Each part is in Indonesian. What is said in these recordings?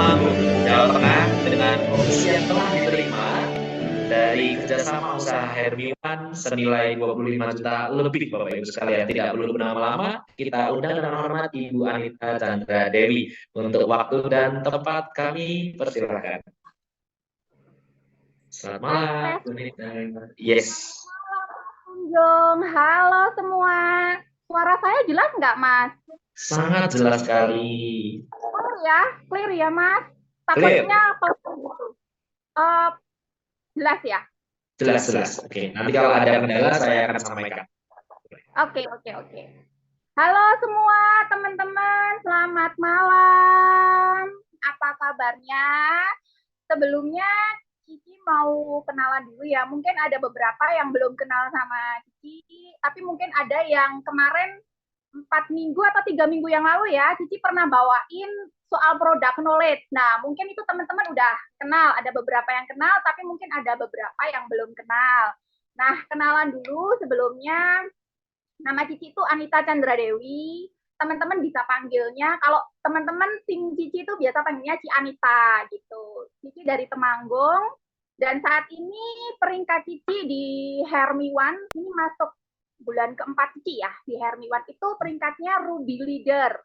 Temanggung, Jawa Tengah dengan komisi yang telah diterima dari kerjasama usaha Hermiwan senilai 25 juta lebih Bapak Ibu sekalian. Tidak perlu berlama-lama, kita undang dengan hormat Ibu Anita Chandra Dewi. Untuk waktu dan tempat kami persilahkan. Selamat malam, Bu Anita. Yes. Kunjung, halo semua. Suara saya jelas nggak, Mas? Sangat jelas sekali. Clear ya, Mas. Clear. Takutnya apa gitu? Jelas ya? Jelas. Oke, nanti kalau ada kendala saya akan sampaikan. Oke. Halo semua teman-teman, selamat malam. Apa kabarnya? Sebelumnya Cici mau kenalan dulu ya. Mungkin ada beberapa yang belum kenal sama Cici, tapi mungkin ada yang kemarin 4 minggu atau 3 minggu yang lalu ya, Cici pernah bawain soal product knowledge. Nah, mungkin itu teman-teman udah kenal, ada beberapa yang kenal, tapi mungkin ada beberapa yang belum kenal. Nah, kenalan dulu sebelumnya. Nama Cici itu Anita Chandra Dewi. Teman-teman bisa panggilnya, kalau teman-teman tim Cici itu biasa panggilnya Ci Anita gitu. Cici dari Temanggung, dan saat ini peringkat Cici di Hermiwan, ini masuk bulan keempat Cici ya, di Hermiwan itu peringkatnya Ruby Leader.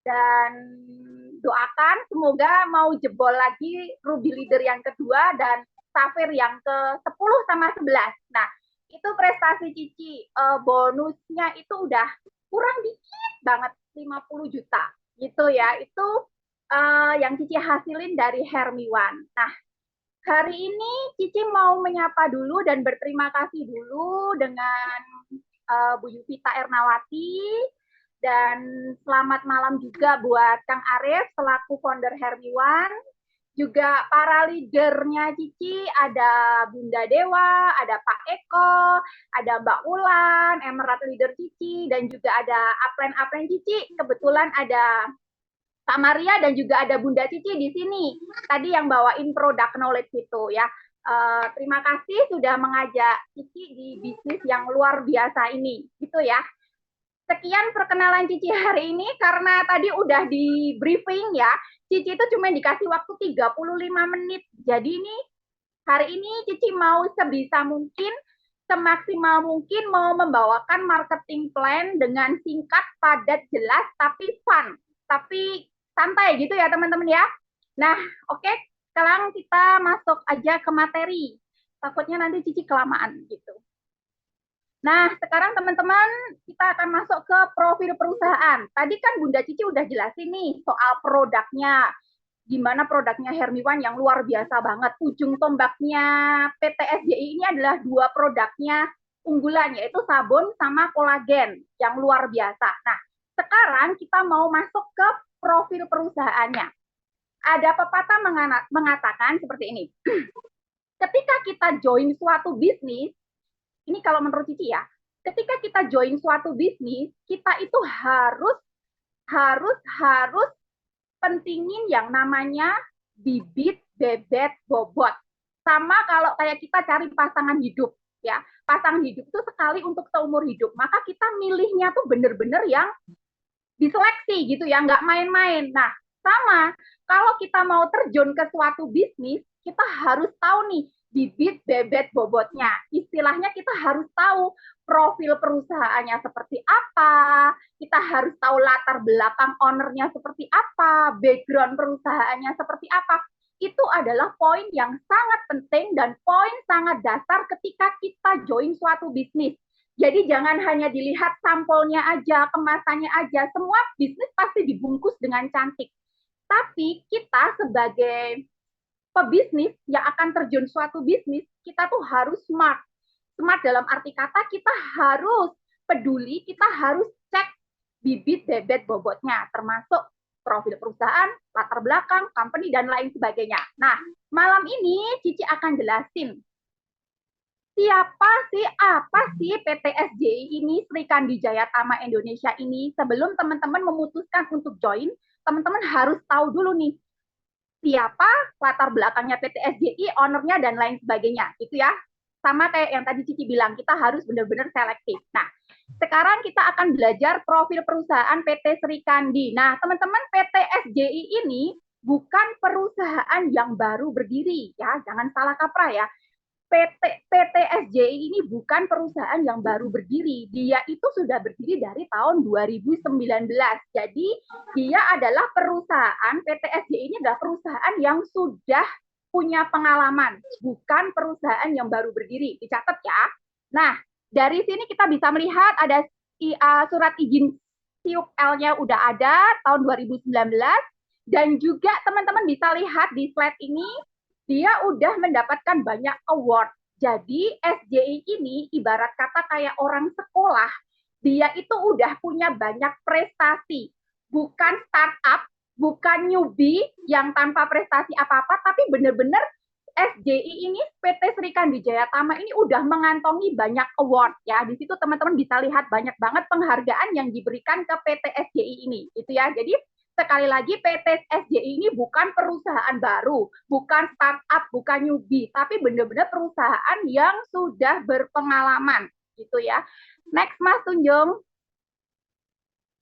Dan doakan semoga mau jebol lagi Ruby Leader yang kedua dan Safir yang ke-10 sama 11. Nah, itu prestasi Cici. Bonusnya itu udah kurang dikit banget, 50 juta gitu ya. Itu yang Cici hasilin dari Hermiwan. Nah, hari ini Cici mau menyapa dulu dan berterima kasih dulu dengan Bu Yuvita Ernawati, dan selamat malam juga buat Kang Arif selaku founder Hermiwan. Juga para leadernya Cici, ada Bunda Dewa, ada Pak Eko, ada Mbak Ulan, Emerald Leader Cici, dan juga ada Aplen Cici. Kebetulan ada Kak Maria dan juga ada Bunda Cici di sini. Tadi yang bawain product knowledge itu ya. Terima kasih sudah mengajak Cici di bisnis yang luar biasa ini, gitu ya. Sekian perkenalan Cici hari ini, karena tadi udah di briefing ya, Cici itu cuma dikasih waktu 35 menit. Jadi ini hari ini Cici mau sebisa mungkin, semaksimal mungkin mau membawakan marketing plan dengan singkat, padat, jelas, tapi fun. Tapi santai gitu ya teman-teman ya. Nah, oke, sekarang kita masuk aja ke materi. Takutnya nanti Cici kelamaan gitu. Nah, sekarang teman-teman kita akan masuk ke profil perusahaan. Tadi kan Bunda Cici udah jelasin nih soal produknya. Gimana produknya Hermiwan yang luar biasa banget. Ujung tombaknya PT SJI ini adalah dua produknya unggulan, yaitu sabun sama kolagen yang luar biasa. Nah, sekarang kita mau masuk ke profil perusahaannya. Ada pepatah mengatakan seperti ini. Ketika kita join suatu bisnis, ini kalau menurut Cici ya, ketika kita join suatu bisnis, kita itu harus pentingin yang namanya bibit, bebet, bobot. Sama kalau kayak kita cari pasangan hidup ya. Pasangan hidup itu sekali untuk seumur hidup. Maka kita milihnya tuh bener-bener yang diseleksi gitu ya, nggak main-main. Nah, sama kalau kita mau terjun ke suatu bisnis, kita harus tahu nih bibit, bebet, bobotnya. Istilahnya kita harus tahu profil perusahaannya seperti apa, kita harus tahu latar belakang ownernya seperti apa, background perusahaannya seperti apa. Itu adalah poin yang sangat penting dan poin sangat dasar ketika kita join suatu bisnis. Jadi jangan hanya dilihat sampelnya aja, kemasannya aja. Semua bisnis pasti dibungkus dengan cantik. Tapi kita sebagai pebisnis yang akan terjun suatu bisnis, kita tuh harus smart. Smart dalam arti kata kita harus peduli, kita harus cek bibit, bebet, bobotnya, termasuk profil perusahaan, latar belakang, company, dan lain sebagainya. Nah, malam ini Cici akan jelasin apa sih PT SJI ini, Sri Kandi Jayatama Indonesia ini. Sebelum teman-teman memutuskan untuk join, teman-teman harus tahu dulu nih, siapa latar belakangnya PT SJI, ownernya, dan lain sebagainya. Itu ya, sama kayak yang tadi Cici bilang, kita harus benar-benar selektif. Nah, sekarang kita akan belajar profil perusahaan PT Sri Kandi. Nah, teman-teman, PT SJI ini bukan perusahaan yang baru berdiri ya, jangan salah kaprah ya. PT SJI ini bukan perusahaan yang baru berdiri. Dia itu sudah berdiri dari tahun 2019. Jadi dia adalah perusahaan, PT SJI ini adalah perusahaan yang sudah punya pengalaman, bukan perusahaan yang baru berdiri. Dicatat ya. Nah, dari sini kita bisa melihat ada surat izin CUL-nya udah ada tahun 2019 dan juga teman-teman bisa lihat di slide ini dia udah mendapatkan banyak award. Jadi SJI ini ibarat kata kayak orang sekolah. Dia itu udah punya banyak prestasi. Bukan startup, bukan newbie yang tanpa prestasi apa-apa, tapi benar-benar SJI ini PT Sri Kandi Jayatama ini udah mengantongi banyak award ya. Di situ teman-teman bisa lihat banyak banget penghargaan yang diberikan ke PT SJI ini. Itu ya. Jadi sekali lagi PT SJI ini bukan perusahaan baru, bukan startup, bukan newbie, tapi benar-benar perusahaan yang sudah berpengalaman gitu ya. Next Mas Tunjung.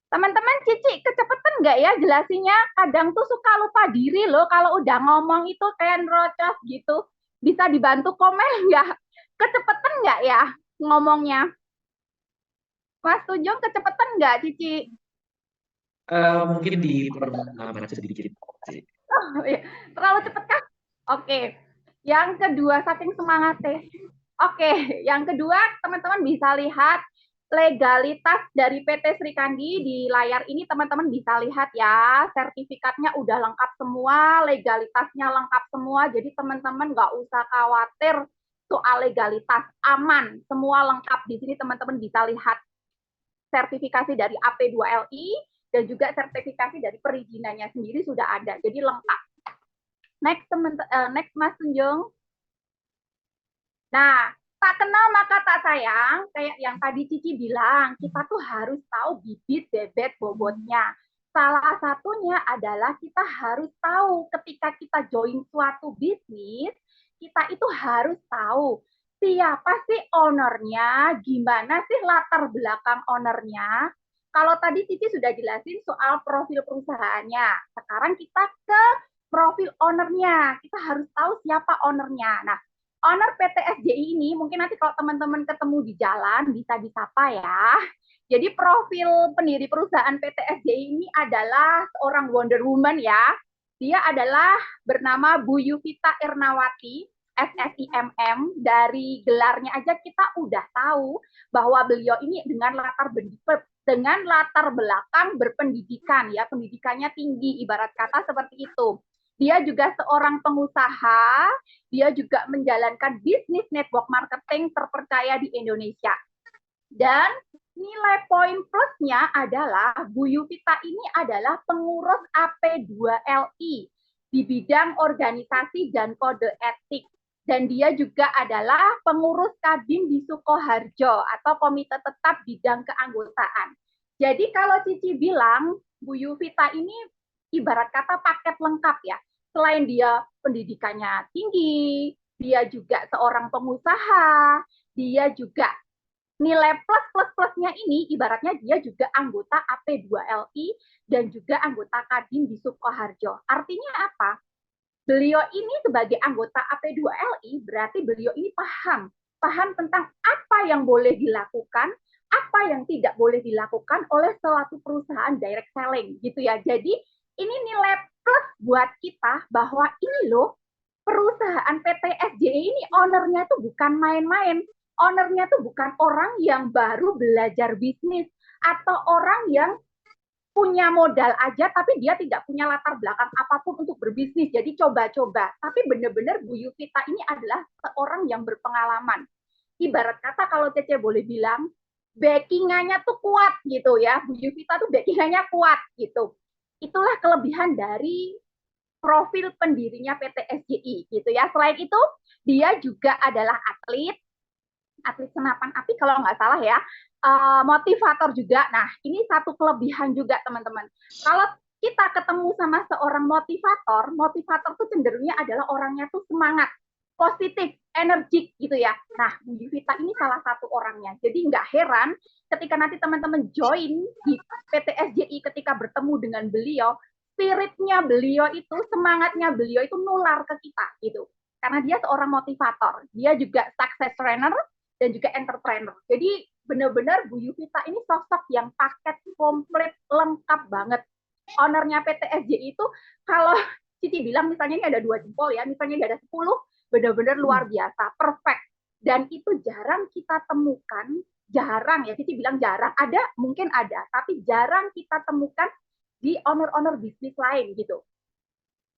Teman-teman Cici kecepatan nggak ya jelasinnya? Kadang tuh suka lupa diri loh kalau udah ngomong itu kayak nerocos gitu. Bisa dibantu komen nggak? Kecepatan nggak ya ngomongnya? Mas Tunjung kecepatan nggak Cici? Mungkin diperlambat sedikit. Oh, iya. Terlalu cepet kah? Oke. Yang kedua, saking semangatnya. Oke, yang kedua teman-teman bisa lihat legalitas dari PT Sri Kandi di layar ini teman-teman bisa lihat ya, sertifikatnya udah lengkap semua, legalitasnya lengkap semua, jadi teman-teman nggak usah khawatir soal legalitas, aman, semua lengkap di sini teman-teman bisa lihat sertifikasi dari AP2LI dan juga sertifikasi dari perizinannya sendiri sudah ada, jadi lengkap. Next Mas Tunjung. Nah, tak kenal maka tak sayang, kayak yang tadi Cici bilang, kita tuh harus tahu bibit, bebet, bobotnya. Salah satunya adalah kita harus tahu ketika kita join suatu bisnis, kita itu harus tahu siapa sih ownernya, gimana sih latar belakang ownernya. Kalau tadi Cici sudah jelasin soal profil perusahaannya, sekarang kita ke profil ownernya. Kita harus tahu siapa ownernya. Nah, owner PT SJI ini mungkin nanti kalau teman-teman ketemu di jalan bisa disapa ya. Jadi profil pendiri perusahaan PT SJI ini adalah seorang Wonder Woman ya. Dia adalah bernama Bu Yuvita Ernawati, SSIMM. Dari gelarnya aja kita udah tahu bahwa beliau ini dengan latar belakang berpendidikan ya, pendidikannya tinggi ibarat kata seperti itu. Dia juga seorang pengusaha, dia juga menjalankan bisnis network marketing terpercaya di Indonesia. Dan nilai poin plusnya adalah Bu Yuvita ini adalah pengurus AP2LI di bidang organisasi dan kode etik. Dan dia juga adalah pengurus Kadin di Sukoharjo atau komite tetap bidang keanggotaan. Jadi kalau Cici bilang Bu Yuvita ini ibarat kata paket lengkap ya. Selain dia pendidikannya tinggi, dia juga seorang pengusaha, dia juga nilai plus-plus-plusnya ini ibaratnya dia juga anggota AP2LI dan juga anggota Kadin di Sukoharjo. Artinya apa? Beliau ini sebagai anggota AP2LI berarti beliau ini paham tentang apa yang boleh dilakukan, apa yang tidak boleh dilakukan oleh suatu perusahaan direct selling gitu ya. Jadi ini nilai plus buat kita bahwa ini loh perusahaan PT SJI ini ownernya tuh bukan main-main. Ownernya tuh bukan orang yang baru belajar bisnis atau orang yang punya modal aja tapi dia tidak punya latar belakang apapun untuk berbisnis. Jadi coba-coba. Tapi benar-benar Bu Yuvita ini adalah seorang yang berpengalaman. Ibarat kata kalau Cece boleh bilang, backingannya tuh kuat gitu ya. Bu Yuvita tuh backingannya kuat gitu. Itulah kelebihan dari profil pendirinya PT SJI gitu ya. Selain itu, dia juga adalah atlet senapan api kalau nggak salah ya, motivator juga. Nah, ini satu kelebihan juga teman-teman. Kalau kita ketemu sama seorang motivator tuh cenderungnya adalah orangnya tuh semangat, positif, energik gitu ya. Nah, Bu Yuvita ini salah satu orangnya. Jadi nggak heran ketika nanti teman-teman join di PT SJI ketika bertemu dengan beliau, spiritnya beliau itu, semangatnya beliau itu nular ke kita gitu. Karena dia seorang motivator, dia juga success trainer dan juga entrepreneur. Jadi benar-benar Bu Yuvita ini sosok yang paket komplit lengkap banget. Ownernya PT SJI itu kalau Cici bilang misalnya ini ada 2 jempol ya, misalnya ini ada 10, benar-benar luar biasa, perfect. Dan itu jarang kita temukan, jarang ya, Cici bilang jarang, ada mungkin ada, tapi jarang kita temukan di owner-owner bisnis lain gitu.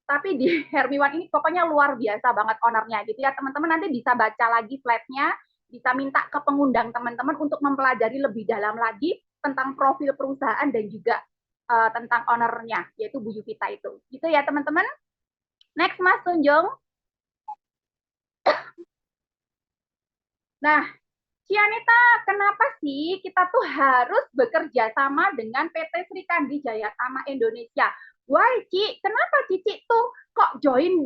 Tapi di Hermiwan ini pokoknya luar biasa banget ownernya gitu ya. Teman-teman nanti bisa baca lagi slide-nya, bisa minta ke pengundang teman-teman untuk mempelajari lebih dalam lagi tentang profil perusahaan dan juga tentang ownernya, yaitu Bu Yuvita itu. Gitu ya teman-teman. Next Mas Tunjung. Nah, Cianita, kenapa sih kita tuh harus bekerja sama dengan PT Sri Kandi Jayatama Indonesia? Why, Ci? Kenapa Cici tuh kok join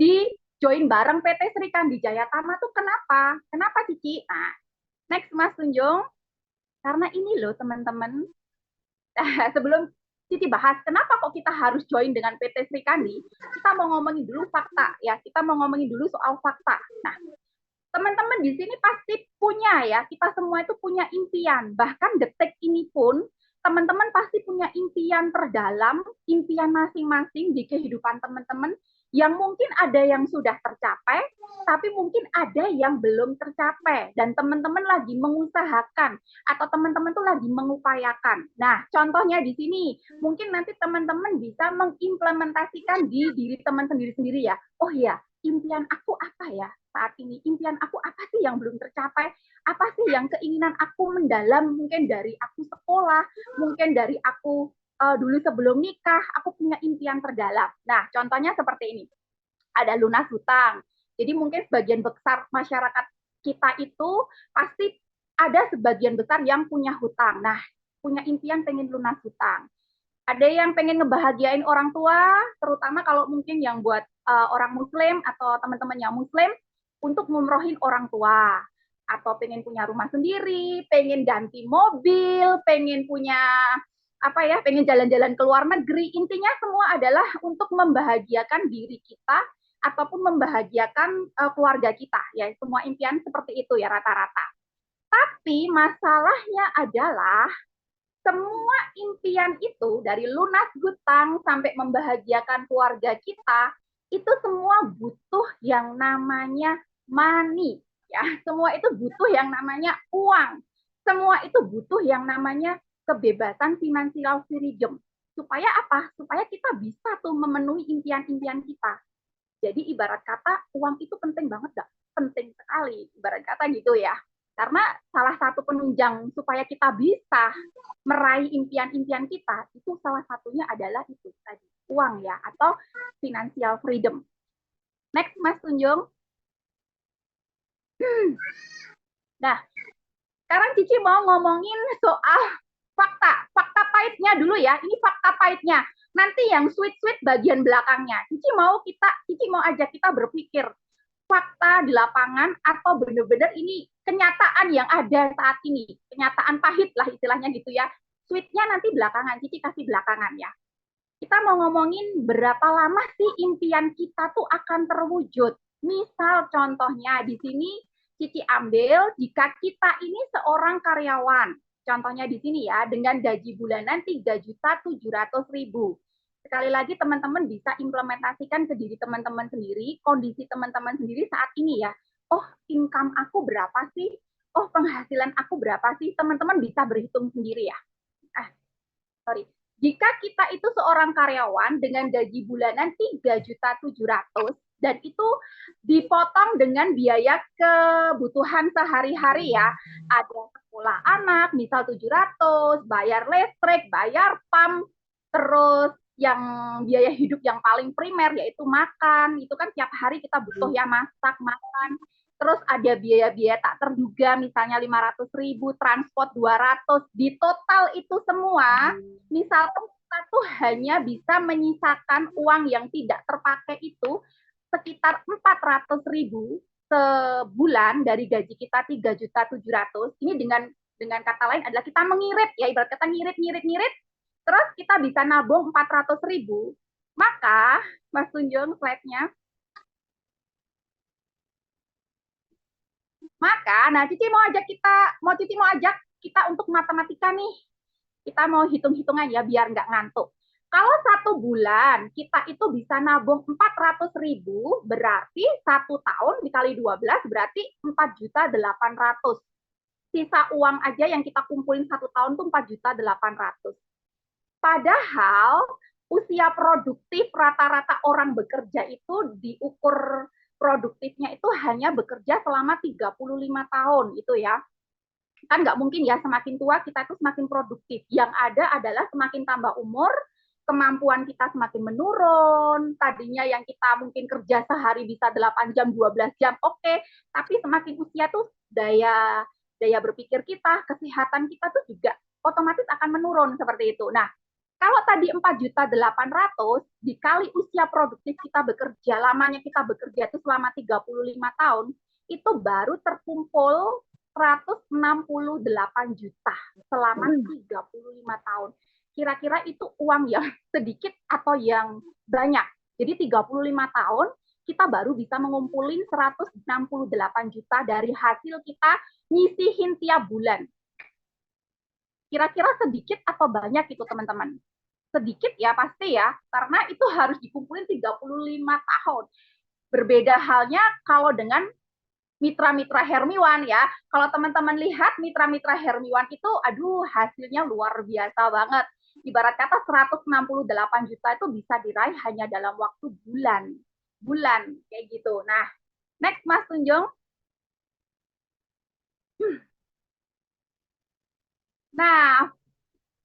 bareng PT Sri Kandi Jayatama tuh kenapa? Kenapa Cici? Nah, next Mas Tunjung. Karena ini loh teman-teman. Sebelum Cici bahas kenapa kok kita harus join dengan PT Sri Kandi, kita mau ngomongin dulu fakta ya. Kita mau ngomongin dulu soal fakta. Nah, teman-teman di sini pasti punya ya, kita semua itu punya impian. Bahkan detik ini pun teman-teman pasti punya impian terdalam, impian masing-masing di kehidupan teman-teman yang mungkin ada yang sudah tercapai, tapi mungkin ada yang belum tercapai dan teman-teman lagi mengusahakan atau teman-teman tuh lagi mengupayakan. Nah, contohnya di sini mungkin nanti teman-teman bisa mengimplementasikan di diri teman sendiri-sendiri ya. Oh ya, impian aku apa ya saat ini? Impian aku apa sih yang belum tercapai? Apa sih yang keinginan aku mendalam? Mungkin dari aku sekolah, mungkin dari aku dulu sebelum nikah, aku punya impian terdalam. Nah, contohnya seperti ini. Ada lunas hutang. Jadi mungkin sebagian besar masyarakat kita itu pasti ada sebagian besar yang punya hutang. Nah, punya impian pengen lunas hutang. Ada yang pengen ngebahagiain orang tua, terutama kalau mungkin yang buat orang muslim atau teman-teman yang muslim, untuk ngumrohin orang tua. Atau pengen punya rumah sendiri, pengen ganti mobil, pengen punya apa ya, pengen jalan-jalan ke luar negeri. Intinya semua adalah untuk membahagiakan diri kita ataupun membahagiakan keluarga kita. Ya, semua impian seperti itu ya rata-rata. Tapi masalahnya adalah semua impian itu dari lunas hutang sampai membahagiakan keluarga kita itu semua butuh yang namanya money ya, semua itu butuh yang namanya uang, semua itu butuh yang namanya kebebasan financial freedom. Supaya apa? Supaya kita bisa tuh memenuhi impian-impian kita. Jadi ibarat kata uang itu penting banget gak? Penting sekali ibarat kata gitu ya. Karena salah satu penunjang supaya kita bisa meraih impian-impian kita, itu salah satunya adalah itu tadi, uang ya, atau financial freedom. Next, Mas Tunjung. Nah, sekarang Cici mau ngomongin soal fakta pahitnya dulu ya. Ini fakta pahitnya. Nanti yang sweet-sweet bagian belakangnya. Cici mau ajak kita berpikir fakta di lapangan atau benar-benar ini kenyataan yang ada saat ini, kenyataan pahit lah istilahnya gitu ya. Sweetnya nanti belakangan, Cici kasih belakangan ya. Kita mau ngomongin berapa lama sih impian kita tuh akan terwujud. Misal contohnya di sini Cici ambil jika kita ini seorang karyawan. Contohnya di sini ya, dengan gaji bulanan 3.700.000. Sekali lagi teman-teman bisa implementasikan ke diri teman-teman sendiri, kondisi teman-teman sendiri saat ini ya. Oh, income aku berapa sih? Oh, penghasilan aku berapa sih? Teman-teman bisa berhitung sendiri ya. Sorry. Jika kita itu seorang karyawan dengan gaji bulanan 3.700.000 dan itu dipotong dengan biaya kebutuhan sehari-hari ya. Ada sekolah anak, misal 700, bayar listrik, bayar PAM, terus yang biaya hidup yang paling primer yaitu makan, itu kan tiap hari kita butuh ya, masak, makan. Terus ada biaya-biaya tak terduga, misalnya 500.000, transport 200, di total itu semua, misalkan kita tuh hanya bisa menyisakan uang yang tidak terpakai itu sekitar 400.000 sebulan dari gaji kita 3.700.000. Ini dengan kata lain adalah kita mengirit ya, ibarat kata ngirit, terus kita bisa nabung 400.000. Maka, Mas Tunjung slide-nya. Maka, nah Cici mau ajak kita untuk matematika nih. Kita mau hitung-hitungan ya biar nggak ngantuk. Kalau 1 bulan kita itu bisa nabung 400.000, berarti 1 tahun dikali 12 berarti 4.800.000. Sisa uang aja yang kita kumpulin 1 tahun tuh 4.800.000. Padahal usia produktif rata-rata orang bekerja itu diukur produktifnya itu hanya bekerja selama 35 tahun itu ya. Kan nggak mungkin ya semakin tua kita tuh semakin produktif. Yang ada adalah semakin tambah umur, kemampuan kita semakin menurun. Tadinya yang kita mungkin kerja sehari bisa 8 jam, 12 jam, oke. Tapi semakin usia tuh daya berpikir kita, kesehatan kita tuh juga otomatis akan menurun seperti itu. Nah, kalau tadi 4.800.000 dikali usia produktif kita bekerja, lamanya kita bekerja itu selama 35 tahun, itu baru terkumpul 168 juta selama 35 tahun. Kira-kira itu uang yang sedikit atau yang banyak. Jadi 35 tahun kita baru bisa mengumpulin 168 juta dari hasil kita nyisihin tiap bulan. Kira-kira sedikit atau banyak itu teman-teman? Sedikit ya pasti ya, karena itu harus dikumpulin 35 tahun. Berbeda halnya kalau dengan mitra-mitra Hermiwan ya. Kalau teman-teman lihat mitra-mitra Hermiwan itu, aduh hasilnya luar biasa banget. Ibarat kata 168 juta itu bisa diraih hanya dalam waktu bulan. Bulan, kayak gitu. Nah, next Mas Tunjung. Nah,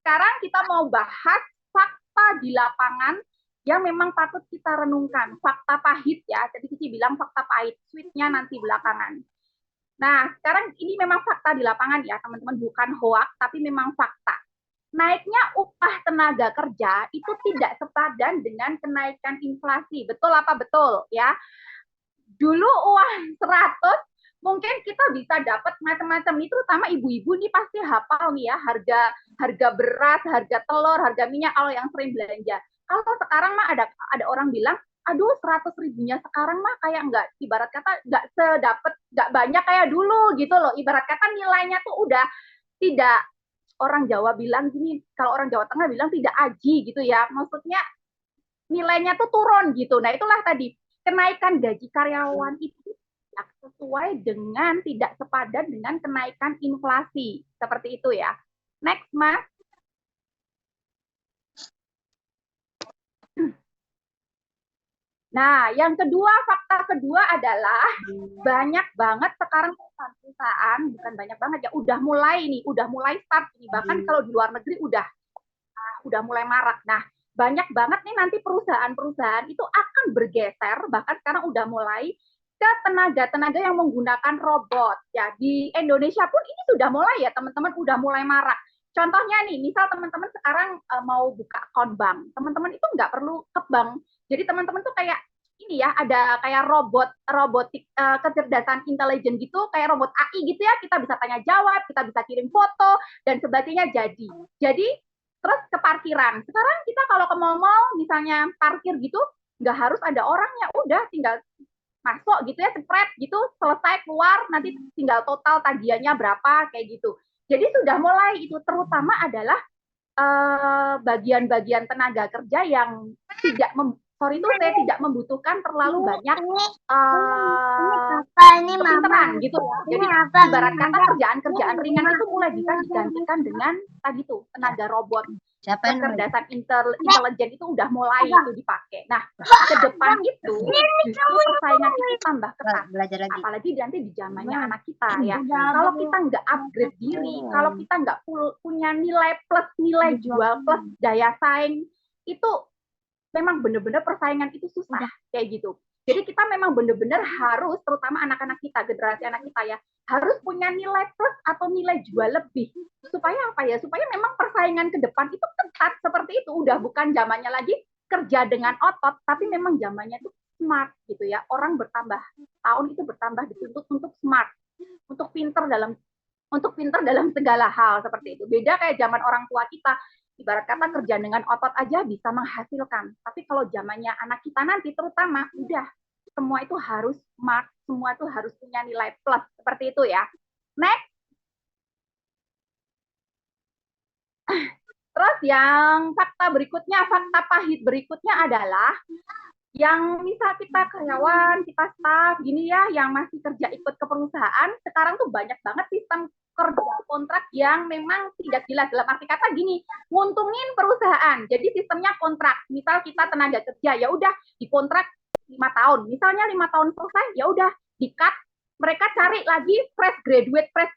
sekarang kita mau bahas fakta di lapangan yang memang patut kita renungkan. Fakta pahit ya, jadi Cici bilang fakta pahit, sweetnya nanti belakangan. Nah, sekarang ini memang fakta di lapangan ya, teman-teman, bukan hoax, tapi memang fakta. Naiknya upah tenaga kerja itu tidak sepadan dengan kenaikan inflasi. Betul apa betul ya? Dulu uang 100 mungkin kita bisa dapat macam-macam nih, terutama ibu-ibu nih pasti hafal nih ya harga beras, harga telur, harga minyak kalau yang sering belanja. Kalau sekarang mah ada orang bilang, aduh 100.000-nya sekarang mah kayak nggak, ibarat kata nggak sedapat, nggak banyak kayak dulu gitu loh. Ibarat kata nilainya tuh udah tidak, orang Jawa bilang gini, kalau orang Jawa Tengah bilang tidak aji gitu ya. Maksudnya nilainya tuh turun gitu. Nah itulah tadi kenaikan gaji karyawan itu tidak sesuai dengan, tidak sepadan dengan kenaikan inflasi. Seperti itu ya. Next, Mas. Nah, yang kedua, fakta kedua adalah banyak banget sekarang perusahaan, bukan banyak banget ya, udah mulai start ini. Bahkan kalau di luar negeri udah mulai marak. Nah, banyak banget nih nanti perusahaan-perusahaan itu akan bergeser, bahkan sekarang udah mulai ke tenaga-tenaga yang menggunakan robot. Ya, di Indonesia pun ini sudah mulai ya, teman-teman, udah mulai marak. Contohnya nih, misal teman-teman sekarang mau buka akun bank, teman-teman itu nggak perlu ke bank. Jadi teman-teman tuh kayak ini ya, ada kayak robotik kecerdasan intelijen gitu, kayak robot AI gitu ya, kita bisa tanya jawab, kita bisa kirim foto dan sebagainya jadi terus ke parkiran. Sekarang kita kalau ke mall-mall misalnya parkir gitu, nggak harus ada orangnya, udah tinggal masuk gitu ya, spread gitu, selesai keluar, nanti tinggal total tagihannya berapa kayak gitu. Jadi sudah mulai itu, terutama adalah bagian-bagian tenaga kerja yang tidak saya tidak membutuhkan terlalu banyak kepinteran gitu ya. Jadi ibarat kata kerjaan-kerjaan ringan itu mulai bisa digantikan dengan tadi tuh tenaga robot. Kecerdasan intelijen itu udah mulai itu dipakai. Nah, ke depan itu justru persaingan itu tambah ketat. Apalagi nanti di zamannya anak kita ya. Kalau kita nggak upgrade diri, kalau kita nggak punya nilai plus, nilai jual plus daya saing, itu memang benar-benar persaingan itu susah kayak gitu. Jadi kita memang benar-benar harus, terutama anak-anak kita, generasi anak kita ya, harus punya nilai plus atau nilai jual lebih. Supaya apa ya? Supaya memang persaingan ke depan itu ketat seperti itu. Udah bukan zamannya lagi kerja dengan otot, tapi memang zamannya itu smart gitu ya. Orang bertambah, tahun itu bertambah dituntut untuk smart, untuk pinter dalam segala hal seperti itu. Beda kayak zaman orang tua kita. Ibarat kata kerja dengan otot aja bisa menghasilkan. Tapi kalau zamannya anak kita nanti terutama, udah semua itu harus smart, semua itu harus punya nilai plus. Seperti itu ya. Next. Terus yang fakta berikutnya, fakta pahit berikutnya adalah yang misal kita karyawan, kita staff, gini ya, yang masih kerja ikut ke perusahaan, sekarang tuh banyak banget sistem kerja kontrak yang memang tidak jelas. Dalam arti kata gini, nguntungin perusahaan. Jadi sistemnya kontrak. Misal kita tenaga kerja, ya udah dikontrak 5 tahun. Misalnya 5 tahun selesai, ya udah di-cut. Mereka cari lagi fresh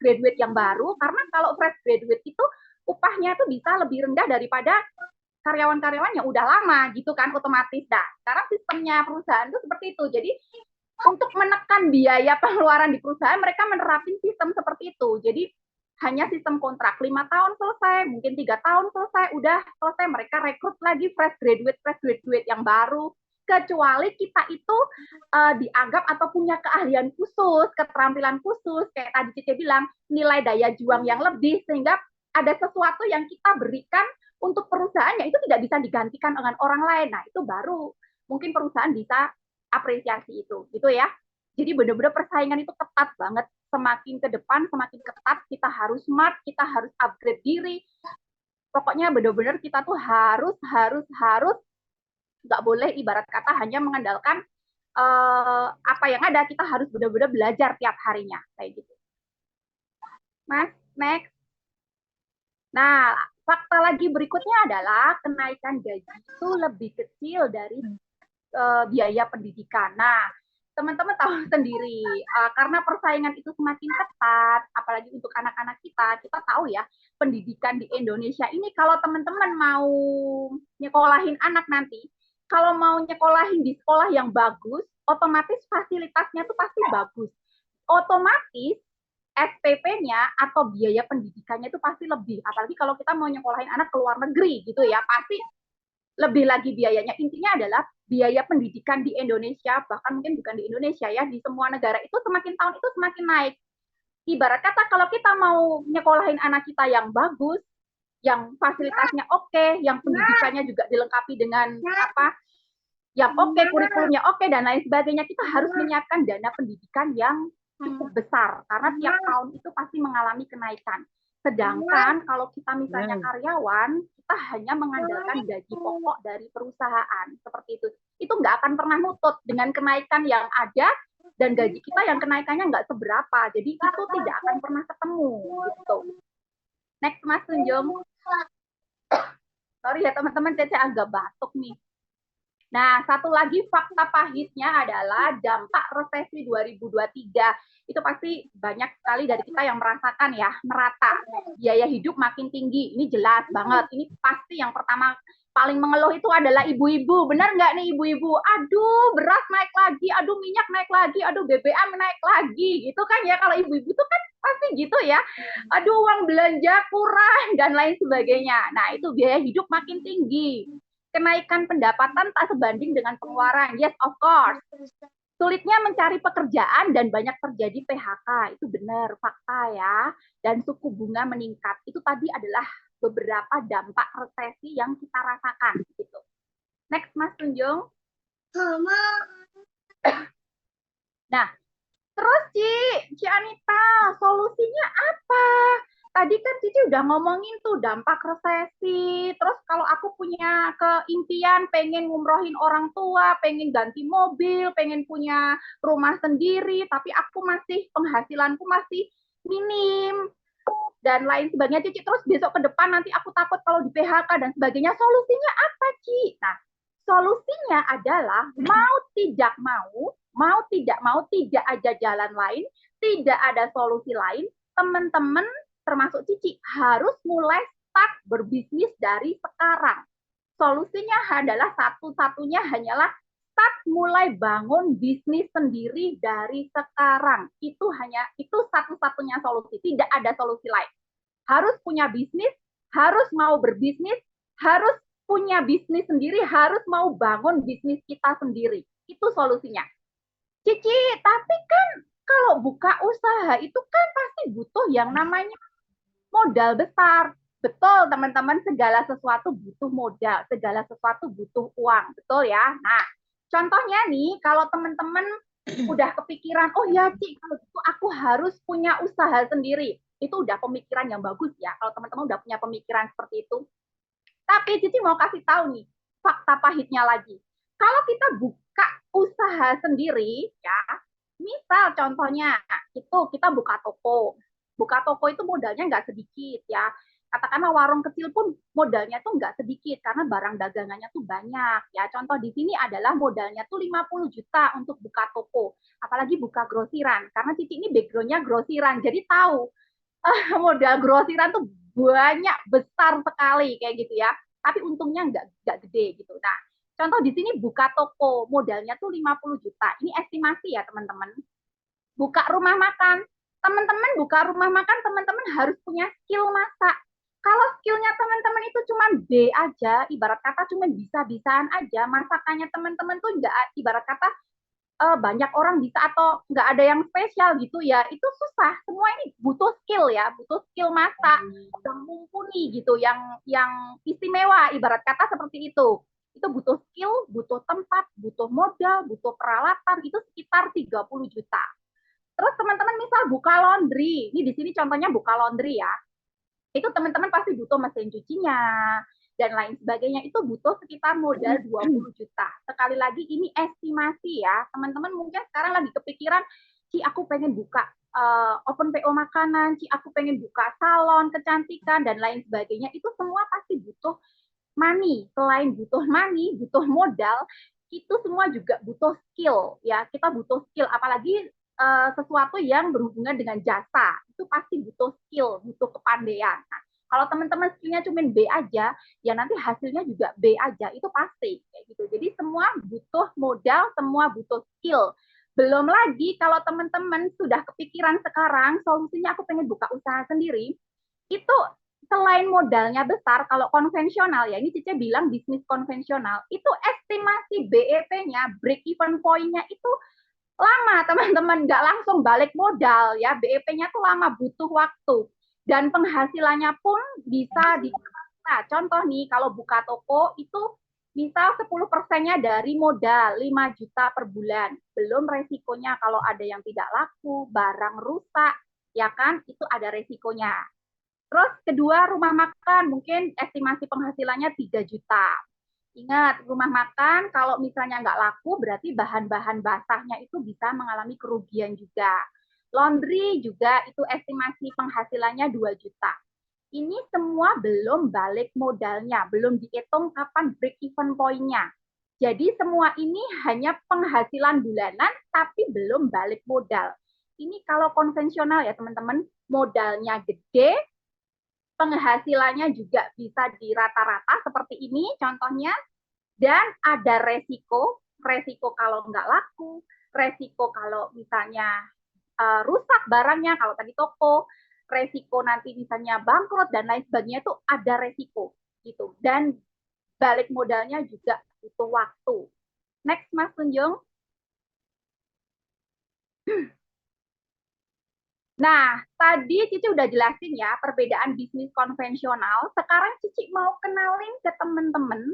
graduate yang baru, karena kalau fresh graduate itu upahnya tuh bisa lebih rendah daripada karyawan-karyawan yang udah lama gitu kan, otomatis. Nah, sekarang sistemnya perusahaan itu seperti itu. Jadi untuk menekan biaya pengeluaran di perusahaan, mereka menerapin sistem seperti itu. Jadi hanya sistem kontrak 5 tahun selesai, mungkin 3 tahun selesai, udah selesai, mereka rekrut lagi fresh graduate yang baru. Kecuali kita itu dianggap atau punya keahlian khusus, keterampilan khusus, kayak tadi Cici bilang, nilai daya juang yang lebih, sehingga ada sesuatu yang kita berikan untuk perusahaannya itu tidak bisa digantikan dengan orang lain. Nah, itu baru mungkin perusahaan bisa apresiasi itu, gitu ya. Jadi benar-benar persaingan itu ketat banget. Semakin ke depan, semakin ketat. Kita harus smart, kita harus upgrade diri. Pokoknya benar-benar kita tuh harus nggak boleh ibarat kata hanya mengandalkan apa yang ada. Kita harus benar-benar belajar tiap harinya, kayak gitu. Mas, next. Nah, fakta lagi berikutnya adalah kenaikan gaji itu lebih kecil dari biaya pendidikan. Nah, teman-teman tahu sendiri, karena persaingan itu semakin ketat, apalagi untuk anak-anak kita tahu ya, pendidikan di Indonesia ini kalau teman-teman mau nyekolahin anak nanti, kalau mau nyekolahin di sekolah yang bagus, otomatis fasilitasnya tuh pasti bagus. Otomatis SPP-nya atau biaya pendidikannya itu pasti lebih. Apalagi kalau kita mau nyekolahin anak ke luar negeri gitu ya, pasti lebih lagi biayanya. Intinya adalah biaya pendidikan di Indonesia, bahkan mungkin bukan di Indonesia ya, di semua negara itu semakin tahun itu semakin naik. Ibarat kata kalau kita mau nyekolahin anak kita yang bagus, yang fasilitasnya oke, yang pendidikannya juga dilengkapi dengan apa, yang oke, kurikulumnya oke, dan lain sebagainya, kita harus menyiapkan dana pendidikan yang cukup besar, karena tiap tahun itu pasti mengalami kenaikan. Sedangkan kalau kita misalnya karyawan, kita hanya mengandalkan gaji pokok dari perusahaan, seperti itu. Itu nggak akan pernah nutut dengan kenaikan yang ada, dan gaji kita yang kenaikannya nggak seberapa. Jadi itu tidak akan pernah ketemu. Gitu. Next, Mas Tunjung. Sorry ya teman-teman, Cece agak batuk nih. Nah, satu lagi fakta pahitnya adalah dampak resesi 2023. Itu pasti banyak sekali dari kita yang merasakan ya, merata. Biaya hidup makin tinggi, ini jelas banget. Ini pasti yang pertama paling mengeluh itu adalah ibu-ibu. Benar nggak nih ibu-ibu? Aduh, beras naik lagi, aduh minyak naik lagi, aduh BBM naik lagi. Gitu kan ya, kalau ibu-ibu tuh kan pasti gitu ya. Aduh, uang belanja kurang, dan lain sebagainya. Nah, itu biaya hidup makin tinggi. Kenaikan pendapatan tak sebanding dengan pengeluaran. Yes, of course. Sulitnya mencari pekerjaan dan banyak terjadi PHK. Itu benar, fakta ya. Dan suku bunga meningkat. Itu tadi adalah beberapa dampak resesi yang kita rasakan. Gitu. Next, Mas Tunjung. Nah, terus Ci Anita, solusinya apa? Tadi kan Cici udah ngomongin tuh dampak resesi, terus kalau aku punya keimpian pengen ngumrohin orang tua, pengen ganti mobil, pengen punya rumah sendiri, tapi aku masih, penghasilanku masih minim, dan lain sebagainya, Cici. Terus besok ke depan nanti aku takut kalau di PHK dan sebagainya. Solusinya apa, Ci? Nah, solusinya adalah mau tidak mau, tidak ada jalan lain, tidak ada solusi lain, teman-teman termasuk Cici harus mulai start berbisnis dari sekarang. Solusinya adalah satu-satunya hanyalah start mulai bangun bisnis sendiri dari sekarang. Itu satu-satunya solusi, tidak ada solusi lain. Harus punya bisnis, harus mau berbisnis, harus punya bisnis sendiri, harus mau bangun bisnis kita sendiri. Itu solusinya. Cici, tapi kan kalau buka usaha itu kan pasti butuh yang namanya modal besar. Betul, teman-teman, segala sesuatu butuh modal, segala sesuatu butuh uang, betul ya? Nah, contohnya nih, kalau teman-teman udah kepikiran, oh ya, Ci, kalau gitu aku harus punya usaha sendiri. Itu udah pemikiran yang bagus ya, kalau teman-teman udah punya pemikiran seperti itu. Tapi Cici mau kasih tahu nih, fakta pahitnya lagi. Kalau kita buka usaha sendiri, ya, misal contohnya itu kita buka toko. Buka toko itu modalnya nggak sedikit ya. Katakanlah warung kecil pun modalnya tuh nggak sedikit karena barang dagangannya tuh banyak ya. Contoh di sini adalah modalnya tuh 50 juta untuk buka toko. Apalagi buka grosiran. Karena Cici ini backgroundnya grosiran. Jadi tahu modal grosiran tuh banyak besar sekali kayak gitu ya. Tapi untungnya nggak gede gitu. Nah, contoh di sini buka toko modalnya tuh 50 juta. Ini estimasi ya teman-teman. Buka rumah makan. Teman-teman buka rumah makan, teman-teman harus punya skill masak. Kalau skillnya teman-teman itu cuma B aja, ibarat kata cuma bisa-bisaan aja, masakannya teman-teman tuh nggak ibarat kata banyak orang bisa atau nggak ada yang spesial gitu ya, itu susah. Semua ini butuh skill ya, butuh skill masak yang mumpuni gitu, yang istimewa ibarat kata seperti itu. Itu butuh skill, butuh tempat, butuh modal, butuh peralatan, itu sekitar 30 juta. Terus teman-teman misal buka laundry, ini di sini contohnya buka laundry ya, itu teman-teman pasti butuh mesin cucinya dan lain sebagainya, itu butuh sekitar modal 20 juta. Sekali lagi ini estimasi ya. Teman-teman mungkin sekarang lagi kepikiran, Ci aku pengen buka open PO makanan, Ci aku pengen buka salon kecantikan dan lain sebagainya. Itu semua pasti butuh money. Selain butuh money, butuh modal, itu semua juga butuh skill ya. Kita butuh skill apalagi sesuatu yang berhubungan dengan jasa, itu pasti butuh skill, butuh kepandaian. Nah, kalau teman-teman skillnya cuma B aja, ya nanti hasilnya juga B aja, itu pasti kayak gitu. Jadi semua butuh modal, semua butuh skill. Belum lagi kalau teman-teman sudah kepikiran sekarang, solusinya aku pengen buka usaha sendiri, itu selain modalnya besar, kalau konvensional ya, ini Cice bilang bisnis konvensional, itu estimasi BEP-nya, break even point-nya itu lama teman-teman, nggak langsung balik modal ya, BEP-nya tuh lama, butuh waktu dan penghasilannya pun bisa di nah, contoh nih kalau buka toko itu misal 10%-nya dari modal 5 juta per bulan, belum resikonya kalau ada yang tidak laku, barang rusak ya kan, itu ada resikonya. Terus kedua rumah makan mungkin estimasi penghasilannya 3 juta. Ingat, rumah makan kalau misalnya nggak laku berarti bahan-bahan basahnya itu bisa mengalami kerugian juga. Laundry juga itu estimasi penghasilannya 2 juta. Ini semua belum balik modalnya, belum dihitung kapan break even point-nya. Jadi semua ini hanya penghasilan bulanan tapi belum balik modal. Ini kalau konvensional ya teman-teman, modalnya gede, penghasilannya juga bisa di rata-rata seperti ini contohnya, dan ada resiko kalau nggak laku, resiko kalau misalnya rusak barangnya, kalau tadi toko, resiko nanti misalnya bangkrut dan lain sebagainya, itu ada resiko gitu. Dan balik modalnya juga butuh waktu. Next, Mas Tunjung. Nah, tadi Cici udah jelasin ya perbedaan bisnis konvensional. Sekarang Cici mau kenalin ke teman-teman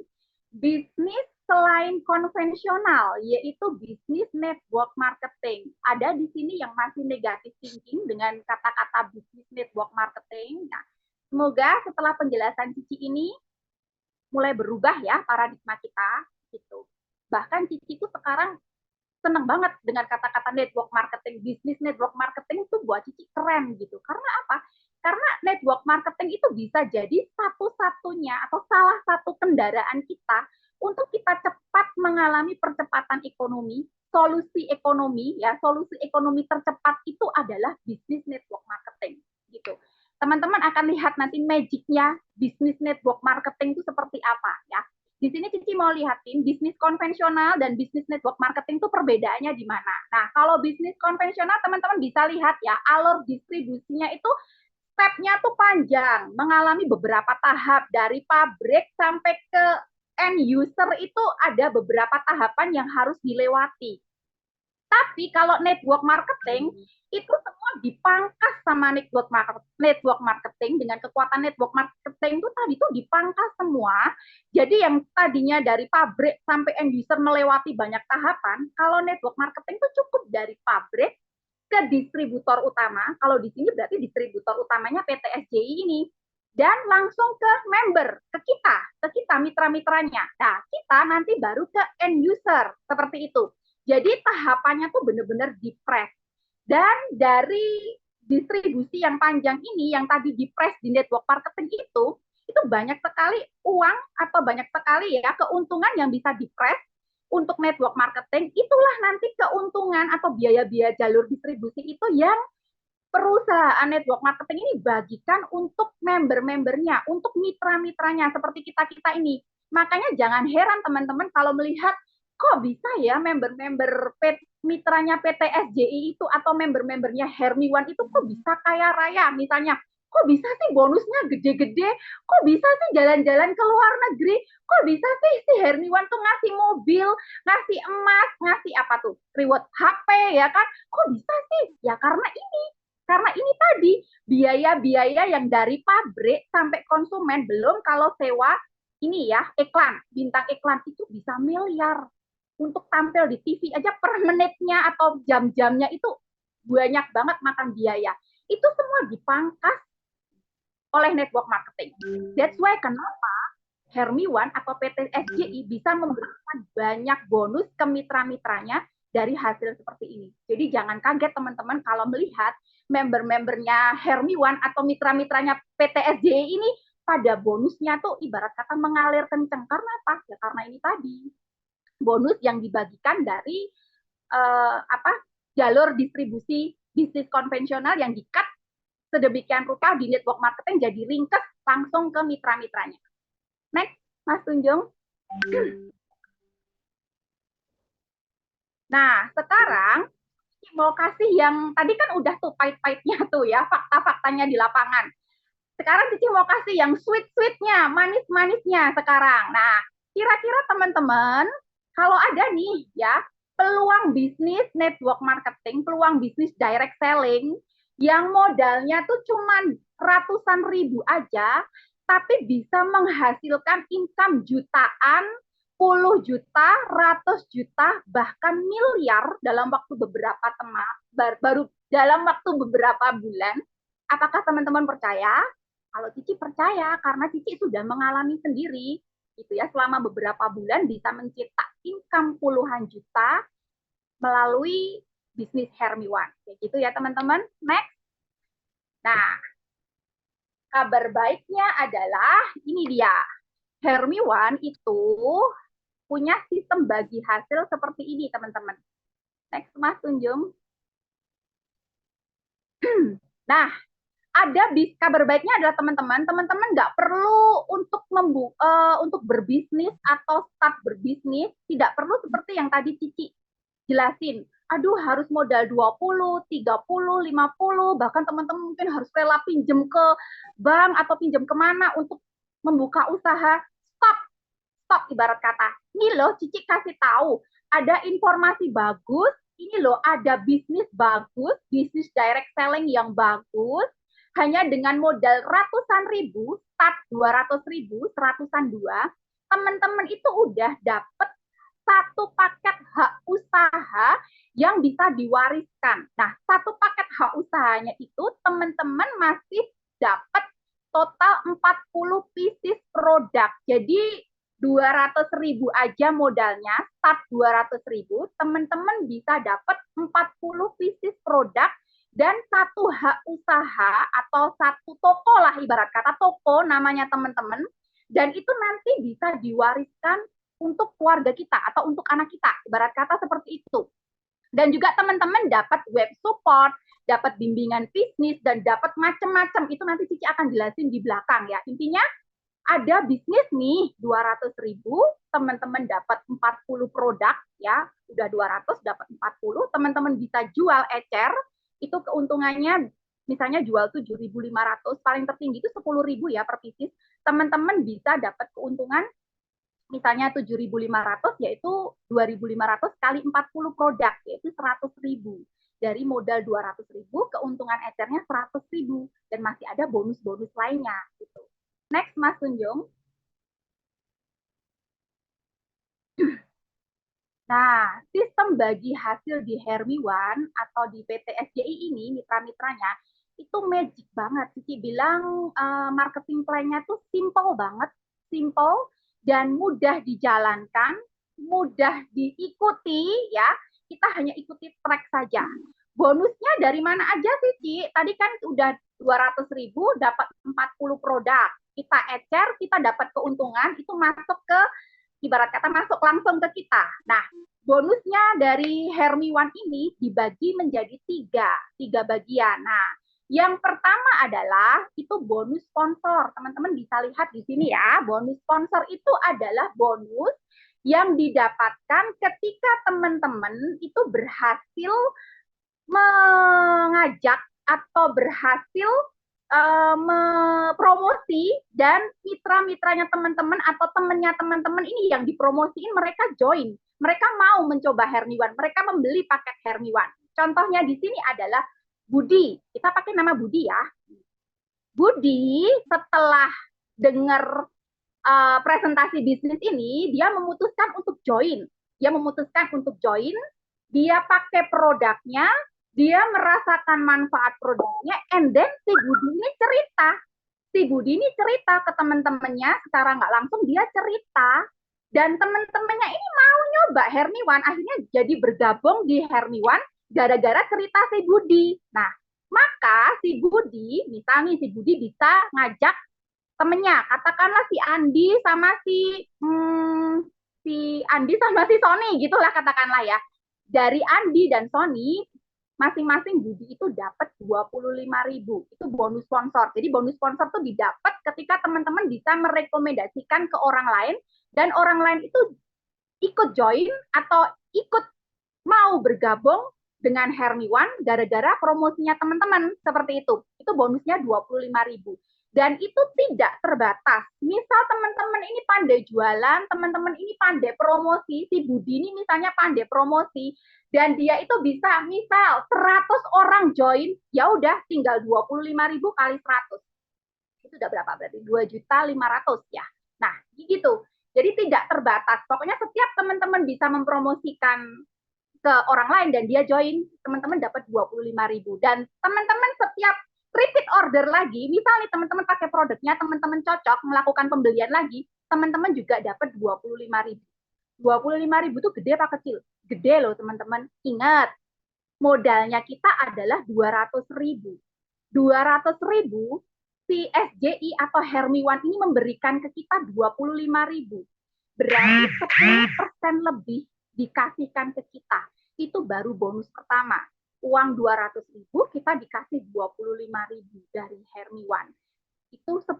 bisnis selain konvensional, yaitu bisnis network marketing. Ada di sini yang masih negatif thinking dengan kata-kata bisnis network marketing. Nah, semoga setelah penjelasan Cici ini mulai berubah ya paradigma kita gitu. Bahkan Cici itu sekarang seneng banget dengan kata-kata network marketing, bisnis network marketing itu buat Cici keren gitu. Karena apa? Karena network marketing itu bisa jadi satu-satunya atau salah satu kendaraan kita untuk kita cepat mengalami percepatan ekonomi, solusi ekonomi tercepat itu adalah bisnis network marketing gitu. Teman-teman akan lihat nanti magicnya bisnis network marketing itu seperti apa ya. Di sini Cici mau lihatin bisnis konvensional dan bisnis network marketing itu perbedaannya di mana. Nah, kalau bisnis konvensional teman-teman bisa lihat ya, alur distribusinya itu step-nya tuh panjang, mengalami beberapa tahap dari pabrik sampai ke end user itu ada beberapa tahapan yang harus dilewati. Tapi kalau network marketing itu semua dipangkas sama network marketing. Dengan kekuatan network marketing itu tadi tuh dipangkas semua. Jadi yang tadinya dari pabrik sampai end user melewati banyak tahapan, kalau network marketing itu cukup dari pabrik ke distributor utama. Kalau di sini berarti distributor utamanya PT SJI ini. Dan langsung ke member, ke kita mitra-mitranya. Nah, kita nanti baru ke end user, seperti itu. Jadi tahapannya tuh benar-benar di-press. Dan dari distribusi yang panjang ini, yang tadi di-press di network marketing itu banyak sekali uang atau banyak sekali ya keuntungan yang bisa di-press untuk network marketing. Itulah nanti keuntungan atau biaya-biaya jalur distribusi itu yang perusahaan network marketing ini bagikan untuk member-membernya, untuk mitra-mitranya seperti kita-kita ini. Makanya jangan heran teman-teman kalau melihat kok bisa ya member-member mitranya PT SJI itu atau member-membernya Hermiwan itu kok bisa kaya raya. Misalnya, kok bisa sih bonusnya gede-gede, kok bisa sih jalan-jalan ke luar negeri, kok bisa sih si Hermiwan tuh ngasih mobil, ngasih emas, ngasih apa tuh, reward HP ya kan, kok bisa sih? Ya karena ini tadi biaya-biaya yang dari pabrik sampai konsumen, belum kalau sewa ini ya iklan, bintang iklan itu bisa miliar. Untuk tampil di TV aja per menitnya atau jam-jamnya itu banyak banget makan biaya. Itu semua dipangkas oleh network marketing. That's why kenapa Hermiwan atau PT SJI bisa memberikan banyak bonus ke mitra-mitranya dari hasil seperti ini. Jadi jangan kaget teman-teman kalau melihat member-membernya Hermiwan atau mitra-mitranya PT SJI ini pada bonusnya tuh ibarat kata mengalir kenceng. Karena apa? Ya karena ini tadi bonus yang dibagikan dari jalur distribusi bisnis konvensional yang di-cut sedemikian rupa di network marketing jadi ringkes langsung ke mitra-mitranya. Next, Mas Tunjung. Nah, sekarang mau kasih yang tadi kan udah tuh pahit-pahitnya tuh ya, fakta-faktanya di lapangan. Sekarang Cici mau kasih yang sweet-sweetnya, manis-manisnya sekarang. Nah, kira-kira teman-teman, kalau ada nih ya, peluang bisnis network marketing, peluang bisnis direct selling, yang modalnya tuh cuma ratusan ribu aja, tapi bisa menghasilkan income jutaan, puluh juta, ratus juta, bahkan miliar dalam waktu beberapa baru dalam waktu beberapa bulan. Apakah teman-teman percaya? Kalau Cici percaya karena Cici sudah mengalami sendiri gitu ya, selama beberapa bulan bisa mencetak income puluhan juta melalui bisnis Hermiwan. Kayak gitu ya teman-teman. Next. Nah, kabar baiknya adalah ini dia. Hermiwan itu punya sistem bagi hasil seperti ini teman-teman. Next Mas Tunjung. Nah, ada kabar baiknya adalah teman-teman nggak perlu untuk berbisnis atau start berbisnis, tidak perlu seperti yang tadi Cici jelasin. Aduh, harus modal 20, 30, 50, bahkan teman-teman mungkin harus rela pinjam ke bank atau pinjam kemana untuk membuka usaha. Stop ibarat kata. Ini loh Cici kasih tahu, ada informasi bagus, ini loh ada bisnis bagus, bisnis direct selling yang bagus, hanya dengan modal ratusan ribu, start 200 ribu, seratusan dua, teman-teman itu udah dapet satu paket hak usaha yang bisa diwariskan. Nah, satu paket hak usahanya itu teman-teman masih dapat total 40 pieces produk. Jadi 200 ribu aja modalnya, start 200 ribu, teman-teman bisa dapat 40 pieces produk dan satu hak usaha atau satu toko lah, ibarat kata toko namanya teman-teman, dan itu nanti bisa diwariskan untuk keluarga kita atau untuk anak kita, ibarat kata seperti itu. Dan juga teman-teman dapat web support, dapat bimbingan bisnis, dan dapat macam-macam. Itu nanti Cici akan jelasin di belakang ya. Intinya ada bisnis nih 200 ribu, teman-teman dapat 40 produk ya, udah 200 dapat 40, teman-teman bisa jual ecer, itu keuntungannya misalnya jual 7.500, paling tertinggi itu 10.000 ya per pieces, teman-teman bisa dapat keuntungan misalnya 7.500 yaitu 2.500 kali 40 produk yaitu 100.000. dari modal 200.000, keuntungan ecernya 100.000 dan masih ada bonus-bonus lainnya gitu. Next Mas Tunjung. Nah, sistem bagi hasil di Hermiwan atau di PT SJI ini, mitra-mitranya, itu magic banget. Cici bilang marketing plan-nya tuh simple banget, simple dan mudah dijalankan, mudah diikuti ya. Kita hanya ikuti track saja. Bonusnya dari mana aja sih, Ci? Tadi kan udah 200.000 dapat 40 produk. Kita ecer, kita dapat keuntungan, itu masuk ke ibarat kata masuk langsung ke kita. Nah, bonusnya dari Hermiwan ini dibagi menjadi tiga bagian. Nah, yang pertama adalah itu bonus sponsor. Teman-teman bisa lihat di sini ya, bonus sponsor itu adalah bonus yang didapatkan ketika teman-teman itu berhasil mengajak atau berhasil promosi dan mitra-mitranya teman-teman atau temannya teman-teman ini yang dipromosiin mereka join. Mereka mau mencoba Hermiwan, mereka membeli paket Hermiwan. Contohnya di sini adalah Budi. Kita pakai nama Budi ya. Budi setelah dengar presentasi bisnis ini, dia memutuskan untuk join. Dia memutuskan untuk join, dia pakai produknya, dia merasakan manfaat produknya, and then si Budi ini cerita. Si Budi ini cerita ke teman-temannya, secara nggak langsung dia cerita. Dan teman-temannya ini mau nyoba Hermiwan, akhirnya jadi bergabung di Hermiwan gara-gara cerita si Budi. Nah, maka si Budi, misalnya si Budi bisa ngajak temennya, katakanlah si Andi sama si Andi sama si Sony gitulah katakanlah ya. Dari Andi dan Sony masing-masing Budi itu dapat 25.000. Itu bonus sponsor. Jadi bonus sponsor itu didapat ketika teman-teman bisa merekomendasikan ke orang lain dan orang lain itu ikut join atau ikut mau bergabung dengan Hermiwan gara-gara promosinya teman-teman seperti itu. Itu bonusnya 25.000. Dan itu tidak terbatas. Misal teman-teman ini pandai jualan, teman-teman ini pandai promosi, si Budi ini misalnya pandai promosi, dan dia itu bisa misal 100 orang join, ya udah tinggal 25.000 kali 100. Itu udah berapa berarti? 2.500.000 ya. Nah, gitu. Jadi tidak terbatas. Pokoknya setiap teman-teman bisa mempromosikan ke orang lain dan dia join, teman-teman dapat 25.000. Dan teman-teman setiap repeat order lagi, misalnya teman-teman pakai produknya, teman-teman cocok, melakukan pembelian lagi, teman-teman juga dapat 25.000. 25.000 itu gede apa kecil? Gede loh teman-teman. Ingat, modalnya kita adalah 200.000. 200.000 si SJI atau Hermiwan ini memberikan ke kita 25.000. Berarti 10% lebih dikasihkan ke kita. Itu baru bonus pertama. Uang 200.000 kita dikasih 25.000 dari Hermiwan. Itu 10%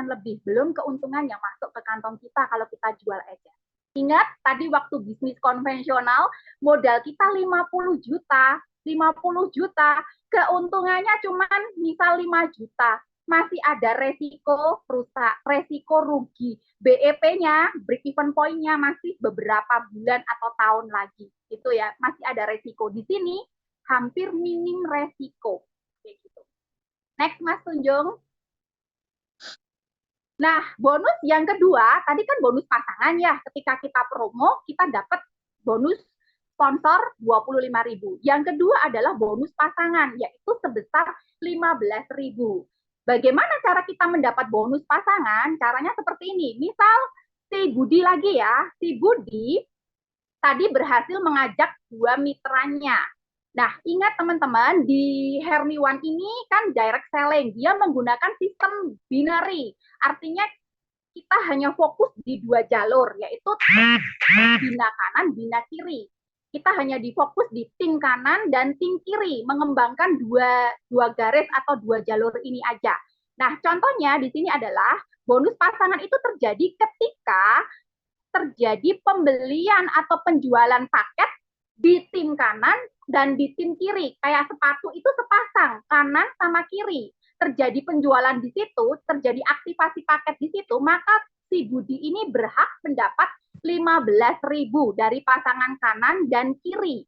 lebih, belum keuntungan yang masuk ke kantong kita kalau kita jual aja. Ingat, tadi waktu bisnis konvensional, modal kita 50 juta, 50 juta, keuntungannya cuma misal 5 juta. Masih ada resiko rusak, resiko rugi. BEP-nya, break even point-nya masih beberapa bulan atau tahun lagi. Itu ya, masih ada resiko. Di sini hampir minim resiko. Kayak gitu. Next, Mas Tunjung. Nah, bonus yang kedua, tadi kan bonus pasangan ya. Ketika kita promo, kita dapat bonus sponsor 25.000. Yang kedua adalah bonus pasangan, yaitu sebesar 15.000. Bagaimana cara kita mendapat bonus pasangan? Caranya seperti ini. Misal si Budi lagi ya, si Budi tadi berhasil mengajak dua mitranya. Nah, ingat teman-teman, di Hermiwan ini kan direct selling. Dia menggunakan sistem binary. Artinya kita hanya fokus di dua jalur, yaitu bina kanan, bina kiri. Kita hanya difokus di tim kanan dan tim kiri, mengembangkan dua garis atau dua jalur ini aja. Nah, contohnya di sini adalah bonus pasangan itu terjadi ketika terjadi pembelian atau penjualan paket di tim kanan dan di tim kiri. Kayak sepatu itu sepasang, kanan sama kiri. Terjadi penjualan di situ, terjadi aktivasi paket di situ, maka si Budi ini berhak mendapat 15.000 dari pasangan kanan dan kiri.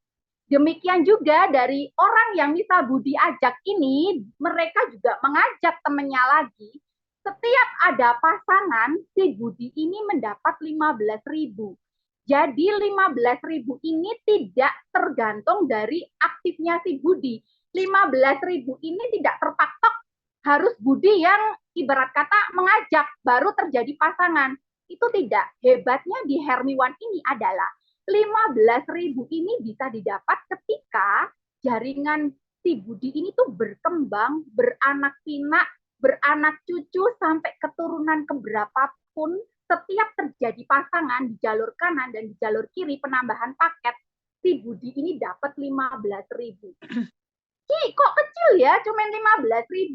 Demikian juga dari orang yang misal Budi ajak ini, mereka juga mengajak temannya lagi. Setiap ada pasangan, si Budi ini mendapat 15.000. Jadi 15.000 ini tidak tergantung dari aktifnya si Budi. 15.000 ini tidak terpatok harus Budi yang ibarat kata mengajak baru terjadi pasangan. Itu tidak. Hebatnya di Hermiwan ini adalah 15.000 ini bisa didapat ketika jaringan si Budi ini tuh berkembang, beranak pinak, beranak cucu sampai keturunan keberapa pun setiap terjadi pasangan di jalur kanan dan di jalur kiri penambahan paket, si Budi ini dapat 15.000. Kok kecil ya, cuma 15.000.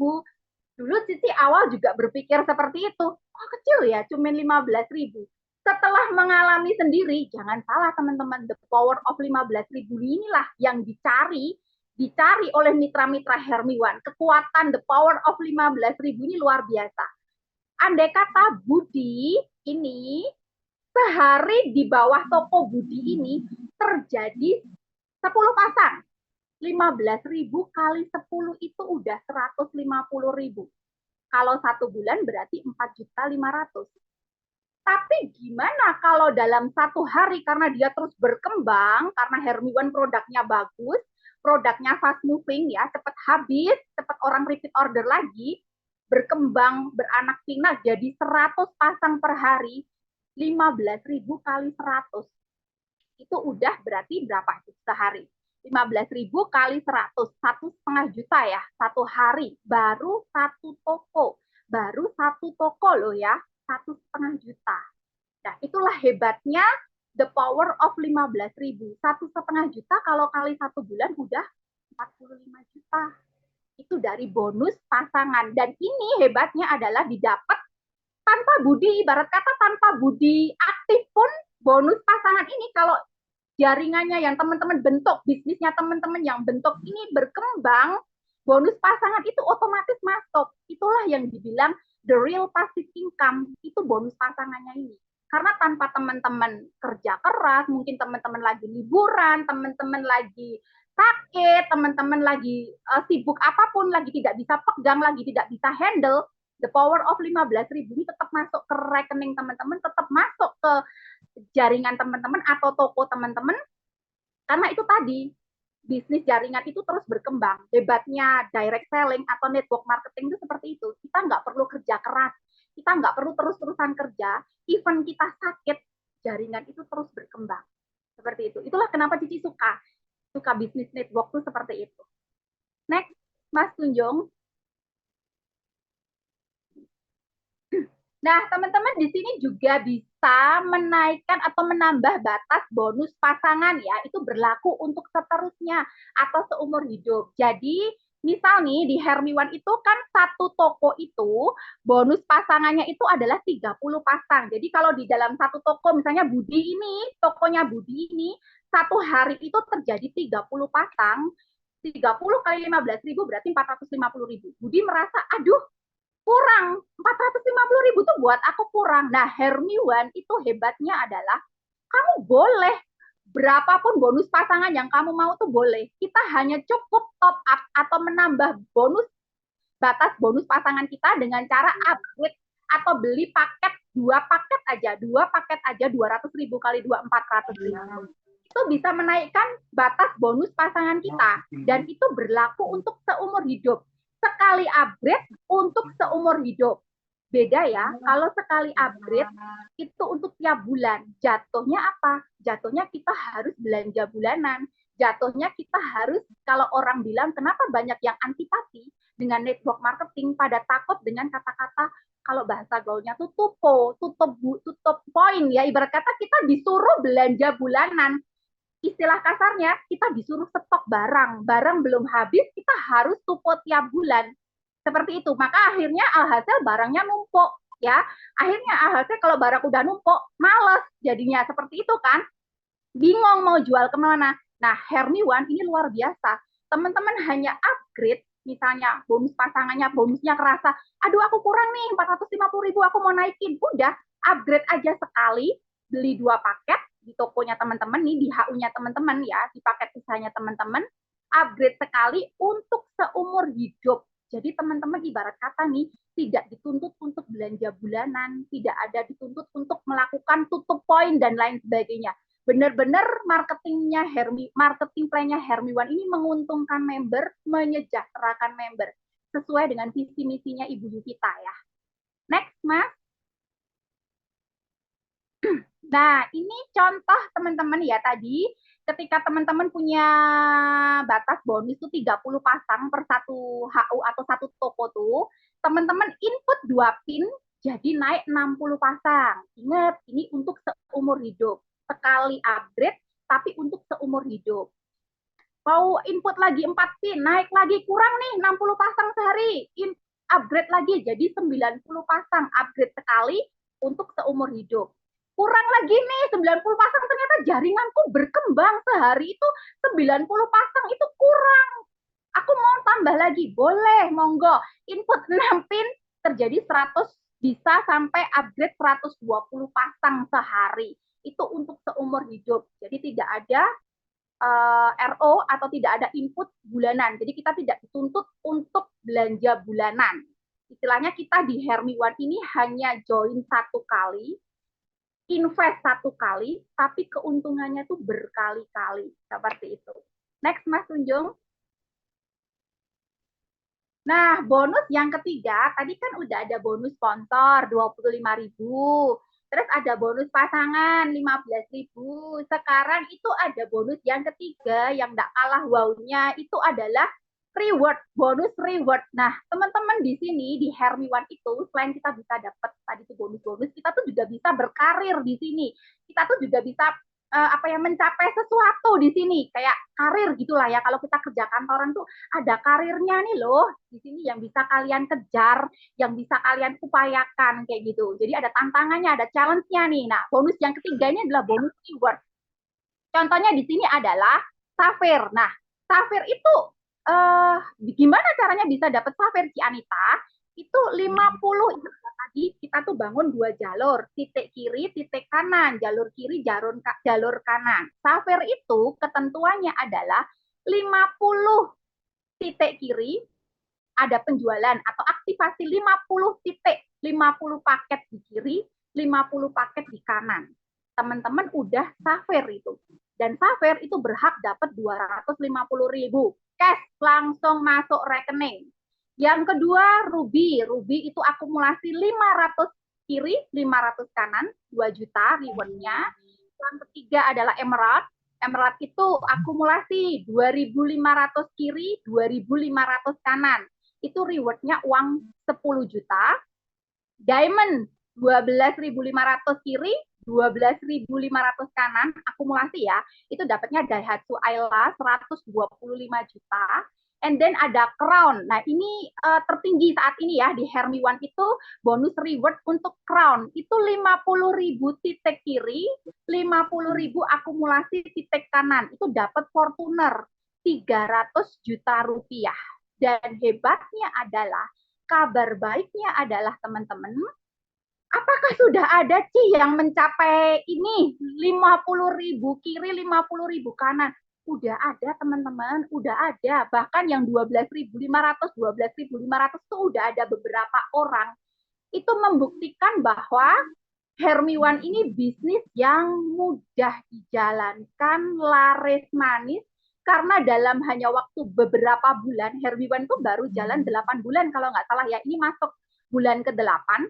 Dulu Cici awal juga berpikir seperti itu. Kok kecil ya, cuma 15.000. Setelah mengalami sendiri, jangan salah teman-teman, the power of 15.000 inilah yang dicari oleh mitra-mitra Hermiwan. Kekuatan the power of 15.000 ini luar biasa. Andai kata Budi ini sehari di bawah toko Budi ini terjadi 10 pasang. 15.000 kali 10 itu udah 150.000. Kalau 1 bulan berarti 4.500.000. Tapi gimana kalau dalam 1 hari karena dia terus berkembang, karena Hermiwan produknya bagus, produknya fast moving ya, cepat habis, cepat orang repeat order lagi, berkembang, beranak pinak jadi 100 pasang per hari, 15.000 kali 100. Itu udah berarti berapa sehari? 15.000 kali 100, 1,5 juta ya, 1 hari, baru 1 toko. Baru 1 toko loh ya, 1,5 juta. Nah, itulah hebatnya the power of 15.000. 1,5 juta kalau kali 1 bulan udah 45 juta. Itu dari bonus pasangan. Dan ini hebatnya adalah didapat tanpa Budi, ibarat kata tanpa Budi aktif pun bonus pasangan ini kalau jaringannya yang teman-teman bentuk, bisnisnya teman-teman yang bentuk ini berkembang, bonus pasangan itu otomatis masuk. Itulah yang dibilang the real passive income, itu bonus pasangannya ini. Karena tanpa teman-teman kerja keras, mungkin teman-teman lagi liburan, teman-teman lagi sakit, teman-teman lagi sibuk apapun, lagi tidak bisa pegang, lagi tidak bisa handle, the power of 15.000 ini tetap masuk ke rekening teman-teman, tetap masuk ke jaringan teman-teman atau toko teman-teman, karena itu tadi bisnis jaringan itu terus berkembang. Hebatnya direct selling atau network marketing itu seperti itu. Kita nggak perlu kerja keras, kita nggak perlu terus-terusan kerja, even kita sakit, jaringan itu terus berkembang. Seperti itu. Itulah kenapa Cici suka bisnis network itu seperti itu. Next, Mas Tunjung. Nah, teman-teman di sini juga bisa menaikkan atau menambah batas bonus pasangan ya. Itu berlaku untuk seterusnya atau seumur hidup. Jadi, misal nih di Hermiwan itu kan satu toko itu bonus pasangannya itu adalah 30 pasang. Jadi kalau di dalam satu toko misalnya Budi ini, tokonya Budi ini satu hari itu terjadi 30 pasang. 30 kali 15.000 berarti 450.000. Budi merasa, aduh kurang, 450.000 tuh buat aku kurang. Nah, Hermiwan itu hebatnya adalah kamu boleh berapapun bonus pasangan yang kamu mau tuh boleh. Kita hanya cukup top up atau menambah bonus batas bonus pasangan kita dengan cara upgrade atau beli paket 2 paket aja 200.000 kali 400.000. Itu bisa menaikkan batas bonus pasangan kita dan itu berlaku untuk seumur hidup. Sekali upgrade untuk seumur hidup. Beda ya, kalau sekali upgrade itu untuk tiap bulan. Jatuhnya apa? Jatuhnya kita harus belanja bulanan. Jatuhnya kita harus, kalau orang bilang kenapa banyak yang antipati dengan network marketing, pada takut dengan kata-kata, kalau bahasa gaulnya tuh tutup poin ya. Ibarat kata kita disuruh belanja bulanan. Istilah kasarnya kita disuruh stok barang belum habis kita harus tupo tiap bulan seperti itu, maka akhirnya alhasil barangnya numpuk ya, akhirnya alhasil kalau barang udah numpuk males jadinya seperti itu kan, bingung mau jual kemana. Nah, Hermiwan ini luar biasa, teman-teman hanya upgrade, misalnya bonus pasangannya bonusnya kerasa, aduh aku kurang nih 450.000 aku mau naikin, udah upgrade aja sekali, beli 2 paket di tokonya teman-teman nih, di HU-nya teman-teman ya, di paket usahanya teman-teman, upgrade sekali untuk seumur hidup. Jadi teman-teman ibarat kata nih, tidak dituntut untuk belanja bulanan, tidak ada dituntut untuk melakukan tutup poin dan lain sebagainya. Benar-benar marketing plan-nya Hermiwan ini menguntungkan member, menyejahterakan member sesuai dengan visi misinya Ibu Yukita ya. Next, Mas. Nah, ini contoh teman-teman ya tadi, ketika teman-teman punya batas bonus itu 30 pasang per satu HU atau satu toko tuh, teman-teman input 2 pin, jadi naik 60 pasang. Ingat, ini untuk seumur hidup. Sekali upgrade, tapi untuk seumur hidup. Mau input lagi 4 pin, naik lagi, kurang nih 60 pasang sehari. Upgrade lagi, jadi 90 pasang. Upgrade sekali untuk seumur hidup. Kurang lagi nih 90 pasang, ternyata jaringanku berkembang sehari itu 90 pasang, itu kurang. Aku mau tambah lagi, boleh, monggo. Input 6 pin, terjadi 100, bisa sampai upgrade 120 pasang sehari. Itu untuk seumur hidup. Jadi tidak ada RO atau tidak ada input bulanan. Jadi kita tidak dituntut untuk belanja bulanan. Istilahnya kita di Hermiwan ini hanya join 1 kali, invest 1 kali, tapi keuntungannya tuh berkali-kali. Seperti itu. Next, Mas Tunjung. Nah, bonus yang ketiga, tadi kan udah ada bonus sponsor 25.000. Terus ada bonus pasangan 15.000. Sekarang itu ada bonus yang ketiga yang enggak kalah wow-nya, itu adalah reward, bonus reward. Nah, teman-teman di sini di Hermiwan itu selain kita bisa dapat tadi itu bonus-bonus, kita tuh juga bisa berkarir di sini. Kita tuh juga bisa mencapai sesuatu di sini, kayak karir gitulah ya. Kalau kita kerja kantoran tuh ada karirnya nih loh di sini yang bisa kalian kejar, yang bisa kalian upayakan kayak gitu. Jadi ada tantangannya, ada challenge-nya nih. Nah, bonus yang ketiga ini adalah bonus reward. Contohnya di sini adalah Safir. Nah, Safir itu gimana caranya bisa dapat Safir, Ci Anita? Itu 50 tadi kita tuh bangun 2 jalur, titik kiri, titik kanan, jalur kiri, jalur kanan. Safir itu ketentuannya adalah 50 titik kiri ada penjualan atau aktivasi 50 titik, 50 paket di kiri, 50 paket di kanan. Teman-teman udah Safir itu. Dan Safir itu berhak dapat 250.000 cash langsung masuk rekening. Yang kedua Ruby. Ruby itu akumulasi 500 kiri, 500 kanan, 2 juta rewardnya. Yang ketiga adalah Emerald. Emerald itu akumulasi 2.500 kiri, 2.500 kanan. Itu rewardnya uang 10 juta. Diamond 12.500 kiri, 12.500 kanan, akumulasi ya. Itu dapatnya Daihatsu Ayla 125 juta. And then ada crown. Nah, ini tertinggi saat ini ya di Hermiwan itu bonus reward untuk crown. Itu 50.000 titik kiri, 50.000 akumulasi titik kanan. Itu dapat Fortuner 300 juta rupiah. Dan hebatnya adalah, kabar baiknya adalah teman-teman, apakah sudah ada Ci yang mencapai ini 50.000 kiri, 50.000 kanan? Udah ada teman-teman, udah ada. Bahkan yang 12.500 itu udah ada beberapa orang. Itu membuktikan bahwa Hermiwan ini bisnis yang mudah dijalankan, laris manis, karena dalam hanya waktu beberapa bulan, Hermiwan itu baru jalan 8 bulan kalau nggak salah ya. Ini masuk bulan ke-8,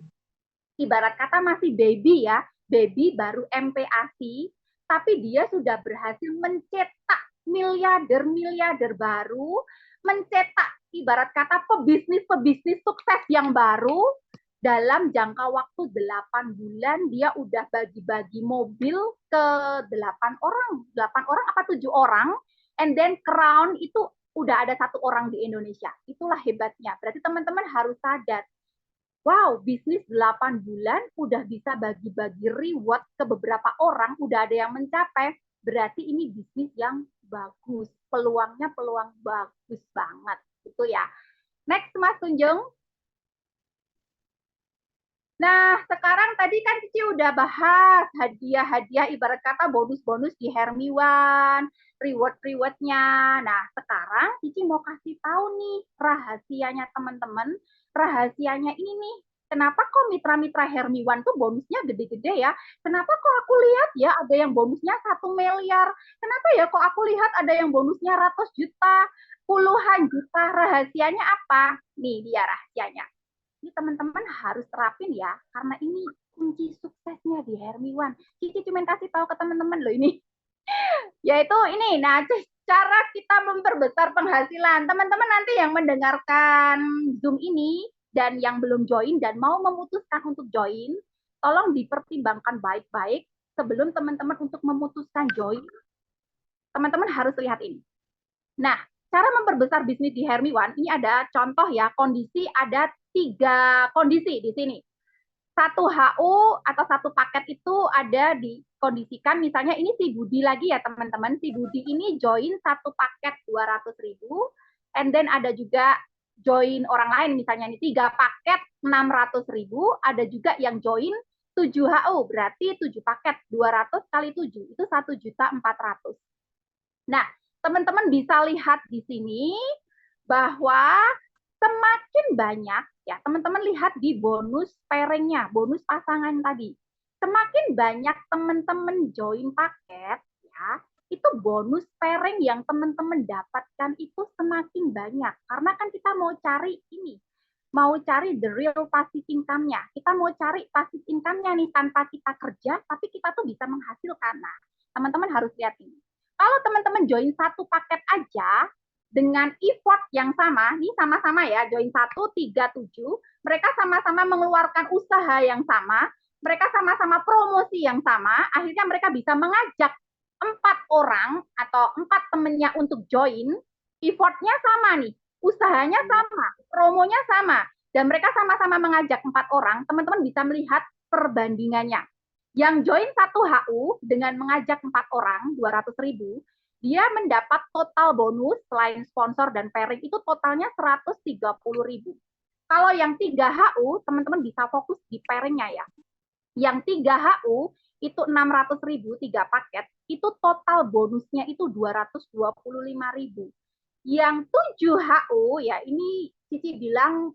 ibarat kata masih baby ya, baby baru MPASI, tapi dia sudah berhasil mencetak miliarder baru, mencetak ibarat kata pebisnis sukses yang baru. Dalam jangka waktu 8 bulan dia udah bagi-bagi mobil ke 8 orang apa 7 orang, and then crown itu udah ada 1 orang di Indonesia. Itulah hebatnya. Berarti teman-teman harus sadar, wow, bisnis 8 bulan udah bisa bagi-bagi reward ke beberapa orang, udah ada yang mencapai, berarti ini bisnis yang bagus. Peluangnya peluang bagus banget. Itu ya. Next, Mas Tunjung. Nah, sekarang tadi kan Cici udah bahas hadiah-hadiah ibarat kata bonus-bonus di Hermi One, reward-rewardnya. Nah, sekarang Cici mau kasih tahu nih rahasianya teman-teman. Rahasianya ini nih, kenapa kok mitra-mitra Hermi One tuh bonusnya gede-gede ya? Kenapa kok aku lihat ya ada yang bonusnya 1 miliar? Kenapa ya kok aku lihat ada yang bonusnya ratus juta, puluhan juta? Rahasianya apa? Nih dia rahasianya. Ini teman-teman harus terapin ya, karena ini kunci suksesnya di Hermi One. Cici cuma kasih tahu ke teman-teman loh ini. Yaitu ini, nah cara kita memperbesar penghasilan. Teman-teman nanti yang mendengarkan Zoom ini dan yang belum join dan mau memutuskan untuk join, tolong dipertimbangkan baik-baik sebelum teman-teman untuk memutuskan join. Teman-teman harus lihat ini. Nah, cara memperbesar bisnis di Hermi One, ini ada contoh ya, kondisi ada 3 kondisi di sini. Satu HU atau satu paket itu ada dikondisikan, misalnya ini si Budi lagi ya teman-teman, si Budi ini join satu paket 200.000, and then ada juga join orang lain, misalnya ini 3 paket 600.000, ada juga yang join 7 HU, berarti 7 paket 200 kali 7, itu 1.400.000. Nah, teman-teman bisa lihat di sini bahwa semakin banyak, ya teman-teman lihat di bonus pairingnya, bonus pasangan tadi. Semakin banyak teman-teman join paket, ya itu bonus pairing yang teman-teman dapatkan itu semakin banyak. Karena kan kita mau cari ini, mau cari the real passive income-nya. Kita mau cari passive income-nya nih tanpa kita kerja, tapi kita tuh bisa menghasilkan. Nah, teman-teman harus lihat ini. Kalau teman-teman join satu paket aja, dengan effort yang sama, ini sama-sama ya, join 1, 3, 7, mereka sama-sama mengeluarkan usaha yang sama, mereka sama-sama promosi yang sama, akhirnya mereka bisa mengajak 4 orang atau 4 temennya untuk join, effortnya sama nih, usahanya sama, promonya sama, dan mereka sama-sama mengajak 4 orang, teman-teman bisa melihat perbandingannya. Yang join 1 HU dengan mengajak 4 orang, 200.000, dia mendapat total bonus selain sponsor dan pairing itu totalnya 130.000. Kalau yang 3 HU, teman-teman bisa fokus di pairingnya ya. Yang 3 HU itu 600.000, 3 paket, itu total bonusnya itu 225.000. Yang 7 HU, ya ini Cici bilang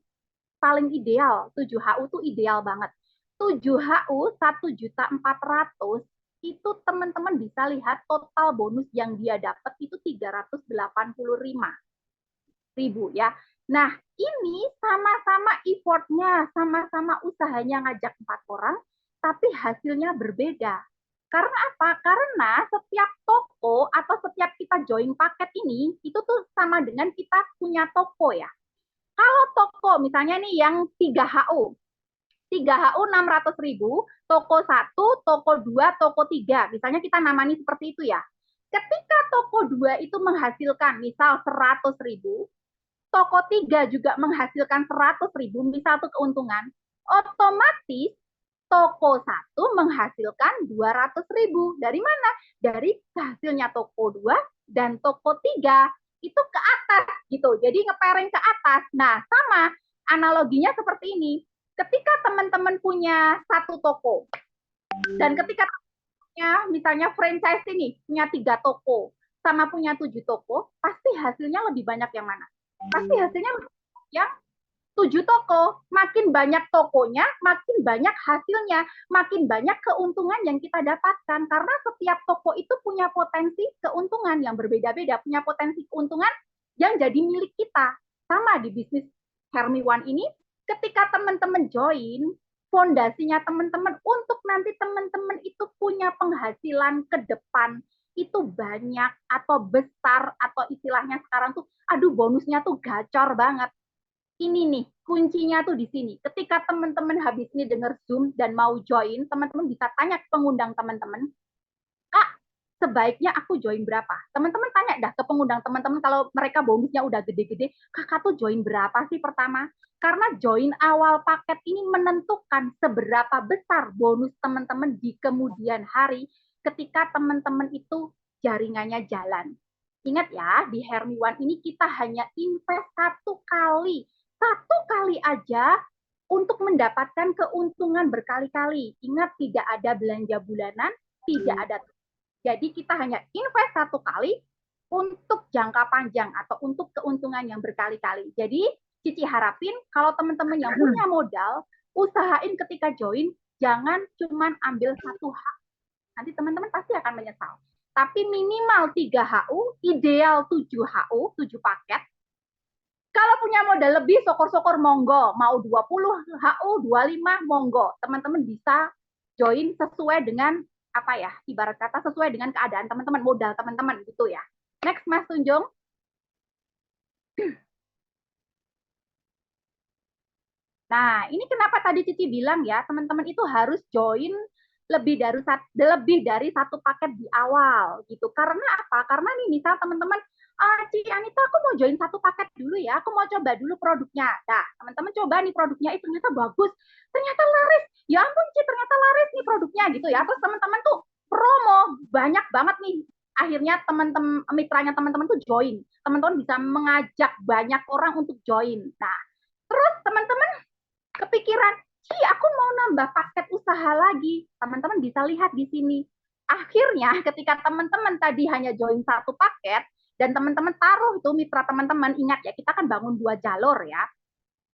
paling ideal, 7 HU itu ideal banget. 7 HU 1.400.000 itu teman-teman bisa lihat total bonus yang dia dapat itu 385.000 ya. Nah, ini sama-sama effortnya, sama-sama usahanya ngajak 4 orang, tapi hasilnya berbeda. Karena apa? Karena setiap toko atau setiap kita join paket ini, itu tuh sama dengan kita punya toko ya. Kalau toko misalnya nih yang 3 HU, 3HU 600.000, toko 1, toko 2, toko 3. Misalnya kita namani seperti itu ya. Ketika toko 2 itu menghasilkan misal 100.000, toko 3 juga menghasilkan 100.000, misal itu keuntungan, otomatis toko 1 menghasilkan 200.000. Dari mana? Dari hasilnya toko 2 dan toko 3 itu ke atas gitu. Jadi ngepairing ke atas. Nah, sama analoginya seperti ini. Ketika teman-teman punya satu toko dan ketika punya misalnya franchise ini punya 3 toko sama punya 7 toko, pasti hasilnya lebih banyak yang mana? Pasti hasilnya yang 7 toko. Makin banyak tokonya, makin banyak hasilnya, makin banyak keuntungan yang kita dapatkan. Karena setiap toko itu punya potensi keuntungan yang berbeda-beda, punya potensi keuntungan yang jadi milik kita. Sama di bisnis Hermi One ini, ketika teman-teman join, fondasinya teman-teman untuk nanti teman-teman itu punya penghasilan ke depan itu banyak atau besar atau istilahnya sekarang tuh aduh bonusnya tuh gacor banget. Ini nih kuncinya tuh di sini. Ketika teman-teman habis ini denger Zoom dan mau join, teman-teman bisa tanya ke pengundang teman-teman, Kak, sebaiknya aku join berapa? Teman-teman tanya dah ke pengundang teman-teman kalau mereka bonusnya udah gede-gede, Kakak tuh join berapa sih pertama? Karena join awal paket ini menentukan seberapa besar bonus teman-teman di kemudian hari ketika teman-teman itu jaringannya jalan. Ingat ya, di Hermi One ini kita hanya invest 1 kali. 1 kali aja untuk mendapatkan keuntungan berkali-kali. Ingat, tidak ada belanja bulanan, tidak ada. Jadi kita hanya invest satu kali untuk jangka panjang atau untuk keuntungan yang berkali-kali. Jadi Cici harapin kalau teman-teman yang punya modal, usahain ketika join jangan cuma ambil satu hak. Nanti teman-teman pasti akan menyesal. Tapi minimal 3 HU, ideal 7 HU, 7 paket. Kalau punya modal lebih, syukur-syukur monggo. Mau 20 HU, 25 monggo. Teman-teman bisa join sesuai dengan apa ya, ibarat kata sesuai dengan keadaan teman-teman, modal teman-teman gitu ya. Next, Mas Tunjung. Nah, ini kenapa tadi Cici bilang ya, teman-teman itu harus join lebih dari satu paket di awal gitu. Karena apa? Karena nih misal teman-teman, Ci Anita aku mau join satu paket dulu ya, aku mau coba dulu produknya. Nah, teman-teman coba nih produknya itu ternyata bagus, ternyata laris. Ya ampun Ci, ternyata laris nih produknya gitu ya. Terus teman-teman tuh promo banyak banget nih. Akhirnya teman-teman mitranya teman-teman tuh join. Teman-teman bisa mengajak banyak orang untuk join. Nah, terus teman-teman kepikiran, aku mau nambah paket usaha lagi. Teman-teman bisa lihat di sini. Akhirnya ketika teman-teman tadi hanya join satu paket, dan teman-teman taruh itu mitra teman-teman, ingat ya, kita kan bangun 2 jalur ya.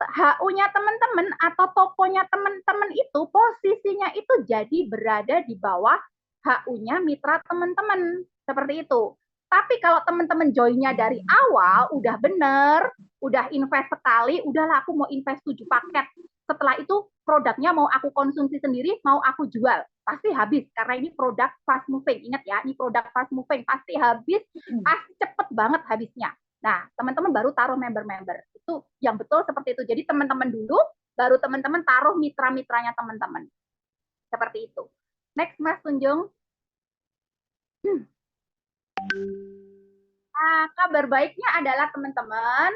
HU-nya teman-teman atau tokonya teman-teman itu posisinya itu jadi berada di bawah HU-nya mitra teman-teman. Seperti itu. Tapi kalau teman-teman joinnya dari awal, udah bener, udah invest sekali, udahlah aku mau invest 7 paket. Setelah itu produknya mau aku konsumsi sendiri, mau aku jual. Pasti habis, karena ini produk fast moving. Ingat ya, ini produk fast moving. Pasti habis, pasti cepet banget habisnya. Nah, teman-teman baru taruh member-member. Itu yang betul seperti itu. Jadi teman-teman dulu, baru teman-teman taruh mitra-mitranya teman-teman. Seperti itu. Next, Mas Tunjung. Nah, kabar baiknya adalah teman-teman,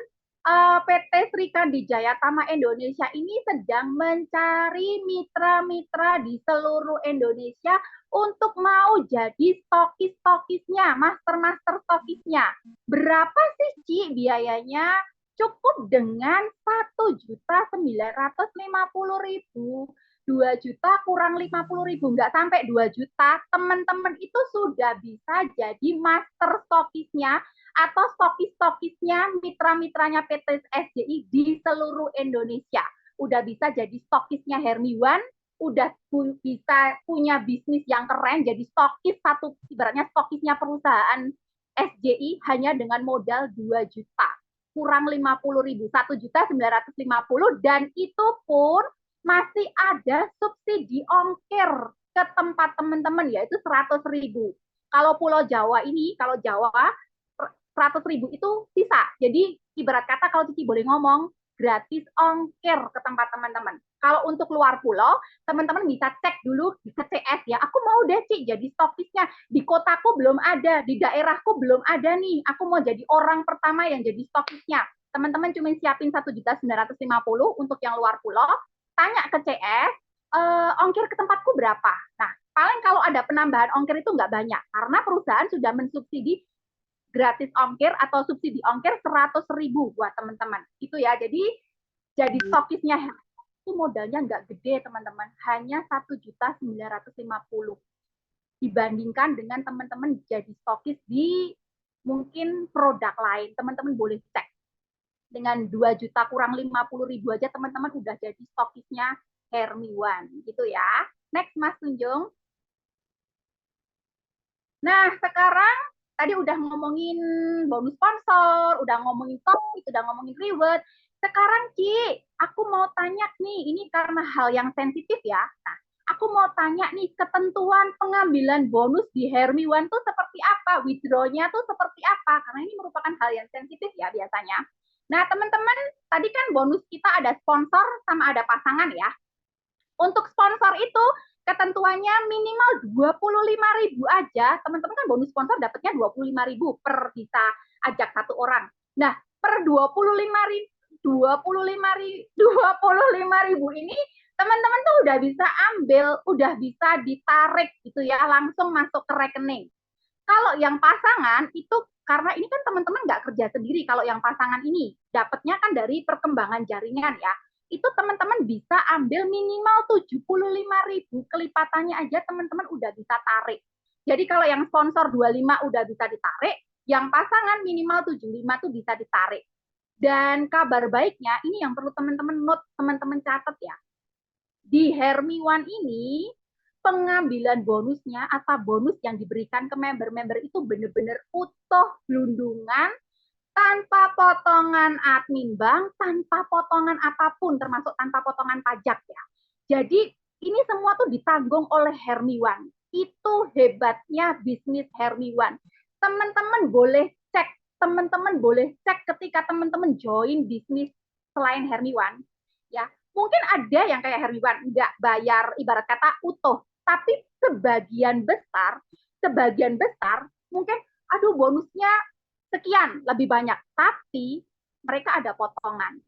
PT Sri Kandi Jayatama Indonesia ini sedang mencari mitra-mitra di seluruh Indonesia untuk mau jadi stokis-stokisnya, master-master stokisnya. Berapa sih, Ci, biayanya? Cukup dengan 1.950.000. 2 juta kurang 50.000, nggak sampai 2 juta, teman-teman itu sudah bisa jadi master stokisnya atau stokis-stokisnya mitra-mitranya PT SJI di seluruh Indonesia. Udah bisa jadi stokisnya Hermiwan, udah bisa punya bisnis yang keren, jadi stokis satu, ibaratnya stokisnya perusahaan SJI hanya dengan modal 2 juta, kurang 50.000, 1.950.000, dan itu pun masih ada subsidi ongkir ke tempat teman-teman, yaitu 100.000. Kalau Pulau Jawa ini, kalau Jawa 100.000 itu sisa. Jadi ibarat kata kalau Cici boleh ngomong, gratis ongkir ke tempat teman-teman. Kalau untuk luar pulau, teman-teman bisa cek dulu ke CS ya. Aku mau deh Ci jadi stokisnya. Di kotaku belum ada, di daerahku belum ada nih. Aku mau jadi orang pertama yang jadi stokisnya. Teman-teman cuma siapin 1.950.000 untuk yang luar pulau. Tanya ke CS, ongkir ke tempatku berapa? Nah, paling kalau ada penambahan ongkir itu nggak banyak, karena perusahaan sudah mensubsidi gratis ongkir atau subsidi ongkir 100.000 buat teman-teman. Itu ya, jadi stokisnya itu modalnya nggak gede teman-teman, hanya 1.950.000 dibandingkan dengan teman-teman jadi stokis di mungkin produk lain. Teman-teman boleh cek. Dengan 2 juta kurang 50.000 aja teman-teman udah jadi stokisnya Hermiwan gitu ya. Next, Mas Tunjung. Nah, sekarang tadi udah ngomongin bonus sponsor, udah ngomongin topik, udah ngomongin reward. Sekarang Ci, aku mau tanya nih, ini karena hal yang sensitif ya. Nah, aku mau tanya nih, ketentuan pengambilan bonus di Hermiwan tuh seperti apa? Withdraw-nya tuh seperti apa? Karena ini merupakan hal yang sensitif ya biasanya. Nah, teman-teman, tadi kan bonus kita ada sponsor sama ada pasangan ya. Untuk sponsor itu ketentuannya minimal 25.000 aja. Teman-teman kan bonus sponsor dapatnya 25.000 per bisa ajak satu orang. Nah, per 25.000 ini teman-teman tuh udah bisa ambil, udah bisa ditarik gitu ya, langsung masuk ke rekening. Kalau yang pasangan itu karena ini kan teman-teman nggak kerja sendiri, kalau yang pasangan ini dapatnya kan dari perkembangan jaringan ya. itu teman-teman bisa ambil minimal 75.000, kelipatannya aja teman-teman udah bisa tarik. Jadi kalau yang sponsor 25 udah bisa ditarik, yang pasangan minimal 75 tuh bisa ditarik. Dan kabar baiknya, ini yang perlu teman-teman note, teman-teman catat ya. Di Hermi One ini, pengambilan bonusnya atau bonus yang diberikan ke member-member itu benar-benar utuh gelundungan, tanpa potongan admin bank, tanpa potongan apapun, termasuk tanpa potongan pajak ya. Jadi ini semua tuh ditanggung oleh Hermi One. Itu hebatnya bisnis Hermi One. Teman-teman boleh cek ketika teman-teman join bisnis selain Hermi One. Ya, mungkin ada yang kayak Hermi One nggak bayar ibarat kata utuh, tapi sebagian besar mungkin aduh bonusnya sekian lebih banyak, tapi mereka ada potongan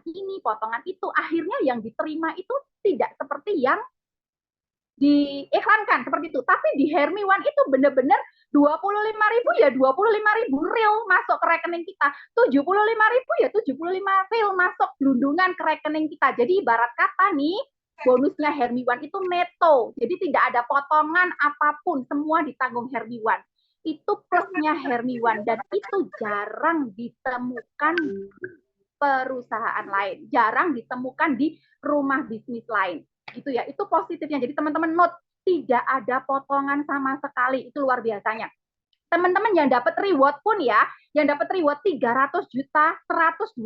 ini, potongan itu, akhirnya yang diterima itu tidak seperti yang diiklankan seperti itu. Tapi di Hermi One itu benar-benar 25.000 ya 25.000 real masuk ke rekening kita, 75.000 ya 75 real masuk gelundungan ke rekening kita. Jadi ibarat kata nih, bonusnya Hermi One itu neto, jadi tidak ada potongan apapun, semua ditanggung Hermi One. Itu plusnya Hermi One, dan itu jarang ditemukan perusahaan lain, jarang ditemukan di rumah bisnis lain gitu ya. Itu positifnya. Jadi teman-teman note, tidak ada potongan sama sekali, itu luar biasanya. Teman-teman yang dapat reward pun ya, yang dapat reward 300 juta, 125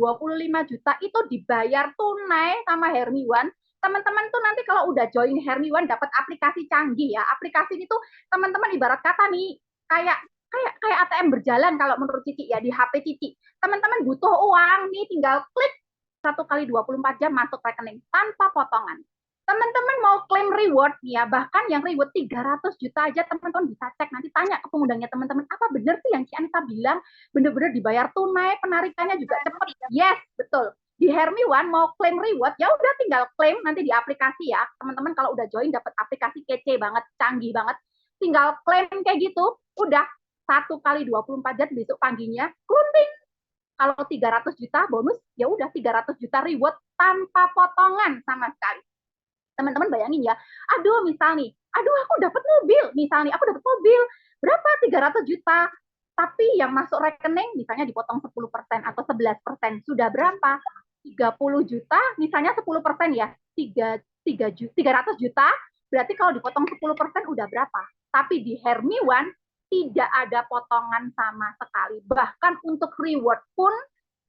juta itu dibayar tunai sama Hermi One. Teman-teman tuh nanti kalau udah join Hermi One dapat aplikasi canggih ya. Aplikasi itu teman-teman ibarat kata nih kayak kayak ATM berjalan kalau menurut Cici ya, di HP Cici. Teman-teman butuh uang nih, tinggal klik 1 kali 24 jam masuk rekening tanpa potongan. Teman-teman mau klaim reward ya, bahkan yang reward 300 juta aja teman-teman bisa cek, nanti tanya ke pengundangnya teman-teman, apa benar sih yang Ci Anita bilang benar-benar dibayar tunai, penarikannya juga cepat? Yes, betul. Di Hermi One mau klaim reward ya udah tinggal klaim nanti di aplikasi ya. Teman-teman kalau udah join dapat aplikasi kece banget, canggih banget. Tinggal klaim kayak gitu, udah 1 kali 24 jam besok paginya klunting. Kalau 300 juta bonus, ya udah 300 juta reward tanpa potongan sama sekali. Teman-teman bayangin ya, aduh misal nih, aduh aku dapat mobil, misalnya aku dapat mobil, berapa 300 juta, tapi yang masuk rekening misalnya dipotong 10% atau 11%, sudah berapa? 30 juta, misalnya 10% ya, 300 juta, berarti kalau dipotong 10% udah berapa? Tapi di Hermi One tidak ada potongan sama sekali. Bahkan untuk reward pun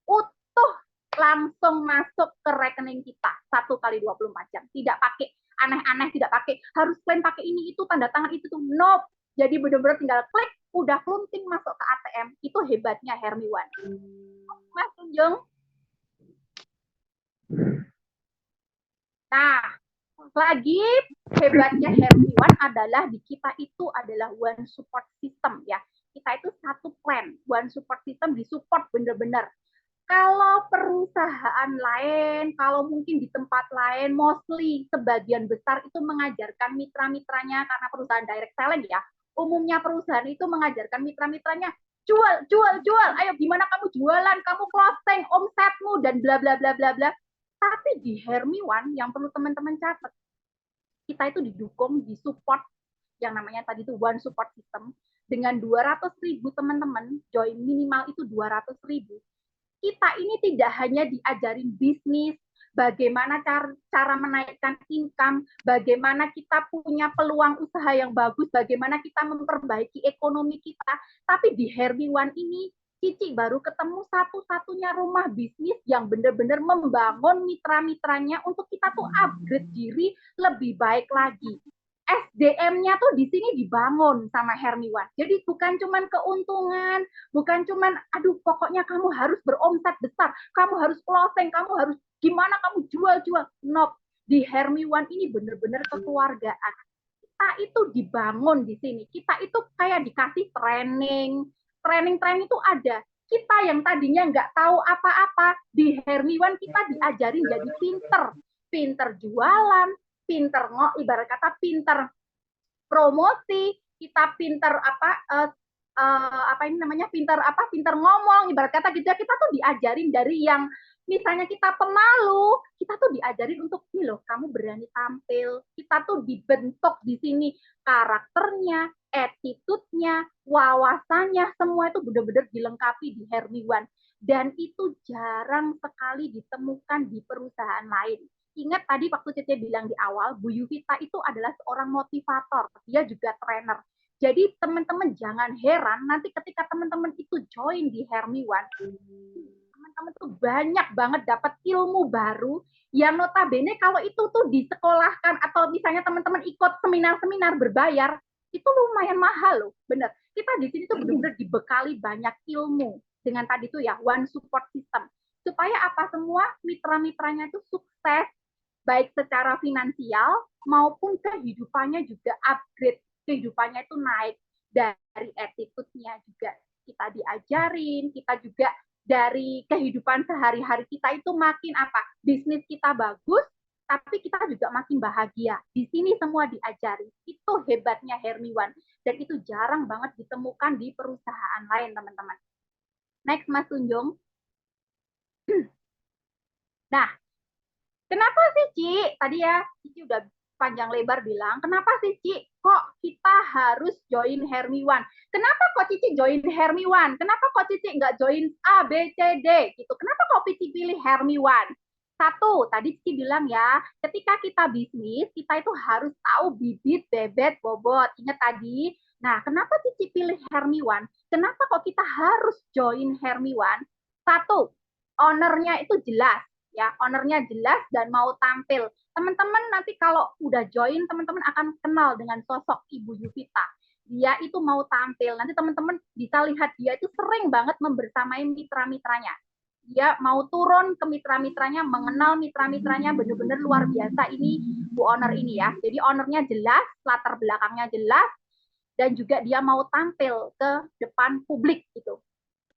utuh langsung masuk ke rekening kita 1 kali 24 jam. Tidak pakai aneh-aneh, tidak pakai harus klaim pakai ini itu tanda tangan itu tuh. Nope. Jadi benar-benar tinggal klik udah klunting masuk ke ATM. Itu hebatnya Hermi One. Mas Tunjung. Nah, lagi hebatnya Hermi One adalah di kita itu adalah one support system ya. Kita itu satu plan, one support system disupport bener-bener. Kalau perusahaan lain, kalau mungkin di tempat lain, mostly sebagian besar itu mengajarkan mitra-mitranya karena perusahaan direct selling ya. Umumnya perusahaan itu mengajarkan mitra-mitranya jual, jual, jual. Ayo gimana kamu jualan, kamu closing omsetmu dan bla bla bla bla bla. Tapi di Hermi One yang perlu teman-teman catat, kita itu didukung, disupport yang namanya tadi itu one support system dengan 200.000 teman-teman join, minimal itu 200.000. Kita ini tidak hanya diajarin bisnis, bagaimana cara menaikkan income, bagaimana kita punya peluang usaha yang bagus, bagaimana kita memperbaiki ekonomi kita, tapi di Hermi One ini Cici baru ketemu satu-satunya rumah bisnis yang benar-benar membangun mitra-mitranya untuk kita tuh upgrade diri lebih baik lagi. SDM-nya tuh di sini dibangun sama Hermi One. Jadi bukan cuman keuntungan, bukan cuman aduh pokoknya kamu harus beromset besar, kamu harus closing, kamu harus gimana kamu jual-jual. Nope. Di Hermi One ini benar-benar kekeluargaan. Kita itu dibangun di sini. Kita itu kayak dikasih training itu ada. Kita yang tadinya nggak tahu apa-apa, di Hermi One kita diajarin jadi pinter jualan, pinter ibarat kata pinter promosi, kita pinter pinter ngomong, ibarat kata gitu ya. Kita tuh diajarin dari yang misalnya kita pemalu, kita tuh diajarin untuk nih loh, kamu berani tampil. Kita tuh dibentuk di sini karakternya, attitude-nya, wawasannya, semua itu benar-benar dilengkapi di Hermiwan. Dan itu jarang sekali ditemukan di perusahaan lain. Ingat tadi waktu Cece bilang di awal, Bu Yuvita itu adalah seorang motivator. Dia juga trainer. Jadi teman-teman jangan heran nanti ketika teman-teman itu join di Hermiwan, teman-teman tuh banyak banget dapat ilmu baru yang notabene kalau itu tuh disekolahkan atau misalnya teman-teman ikut seminar-seminar berbayar, itu lumayan mahal loh, bener. Kita di sini tuh benar-benar dibekali banyak ilmu dengan tadi tuh ya one support system supaya apa semua mitra-mitranya itu sukses baik secara finansial maupun kehidupannya juga upgrade, kehidupannya itu naik dari attitude-nya juga kita diajarin, kita juga dari kehidupan sehari-hari kita itu makin apa? Bisnis kita bagus, tapi kita juga makin bahagia. Di sini semua diajari. Itu hebatnya Hermiwan. Dan itu jarang banget ditemukan di perusahaan lain, teman-teman. Next, Mas Tunjung. Nah, kenapa sih, Ci? Tadi ya, Cici udah panjang lebar bilang, kenapa sih, Ci? Kok kita harus join Hermiwan? Kenapa kok Cici join Hermiwan? Kenapa kok Cici nggak join A, B, C, D? Gitu. Kenapa kok Cici pilih Hermiwan? Satu, tadi Cici bilang ya, ketika kita bisnis, kita itu harus tahu bibit, bebet, bobot. Ingat tadi? Nah, kenapa Cici pilih Hermiwan? Kenapa kok kita harus join Hermiwan? Satu, ownernya itu jelas ya, ownernya jelas dan mau tampil. Teman-teman nanti kalau udah join, teman-teman akan kenal dengan sosok Ibu Yuvita. Dia itu mau tampil. Nanti teman-teman bisa lihat dia itu sering banget membersamai mitra-mitranya. Dia mau turun ke mitra-mitranya, mengenal mitra-mitranya, benar-benar luar biasa ini Bu Owner ini ya. Jadi ownernya jelas, latar belakangnya jelas, dan juga dia mau tampil ke depan publik gitu.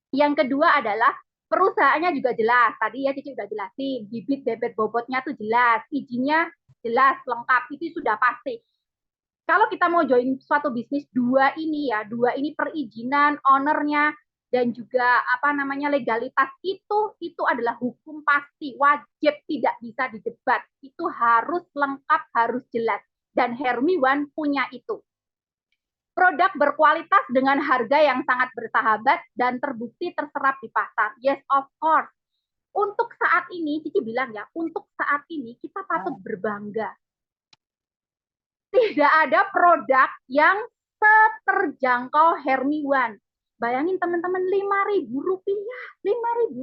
Yang kedua adalah perusahaannya juga jelas. Tadi ya Cici udah jelasin, bibit, bebet, bobotnya tuh jelas, izinnya jelas, lengkap, itu sudah pasti. Kalau kita mau join suatu bisnis, dua ini perizinan, ownernya, dan juga apa namanya legalitas itu adalah hukum pasti, wajib, tidak bisa didebat. Itu harus lengkap, harus jelas. Dan Hermiwan punya itu. Produk berkualitas dengan harga yang sangat bersahabat dan terbukti terserap di pasar. Yes, of course. Untuk saat ini, Cici bilang ya, untuk saat ini kita patut berbangga. Tidak ada produk yang seterjangkau Hermiwan. Bayangin teman-teman, Rp5.000. Rp5.000.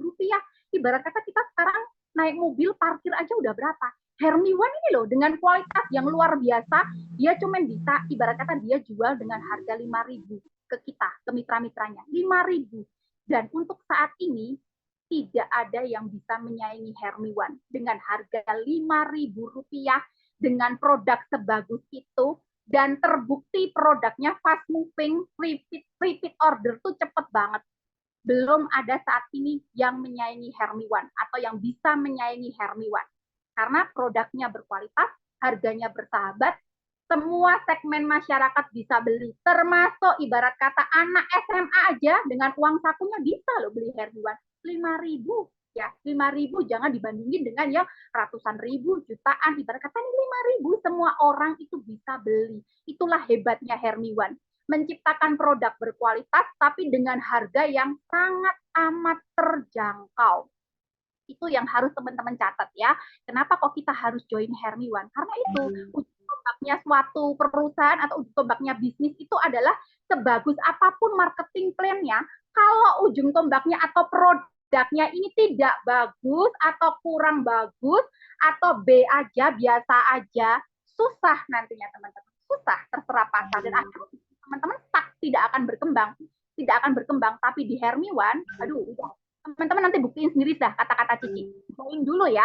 Ibarat kata kita sekarang naik mobil, parkir aja udah berapa? Hermiwan ini loh, dengan kualitas yang luar biasa, dia cuma bisa, ibarat kata dia jual dengan harga 5.000 ke kita, ke mitra-mitranya. 5.000. Dan untuk saat ini, tidak ada yang bisa menyaingi Hermiwan dengan harga Rp5.000 dengan produk sebagus itu, dan terbukti produknya fast moving, repeat order tuh cepet banget. Belum ada saat ini yang menyaingi Hermiwan atau yang bisa menyaingi Hermiwan. Karena produknya berkualitas, harganya bersahabat, semua segmen masyarakat bisa beli, termasuk ibarat kata anak SMA aja dengan uang sakunya bisa loh beli Hermiwan. 5.000 ya, 5.000 jangan dibandingin dengan yang ratusan ribu, jutaan, ibarat kata ini 5.000 semua orang itu bisa beli. Itulah hebatnya Hermiwan, menciptakan produk berkualitas tapi dengan harga yang sangat amat terjangkau. Itu yang harus teman-teman catat ya. Kenapa kok kita harus join Hermiwan? Karena itu ujung tombaknya suatu perusahaan atau ujung tombaknya bisnis itu adalah sebagus apapun marketing plan-nya, kalau ujung tombaknya atau produknya ini tidak bagus atau kurang bagus atau B aja, biasa aja, susah nantinya teman-teman. Susah terserap pasar dan akhirnya teman-teman stuck, tidak akan berkembang. Tapi di Hermiwan, aduh, udah teman-teman nanti buktiin sendiri dah kata-kata Cici. Join dulu ya.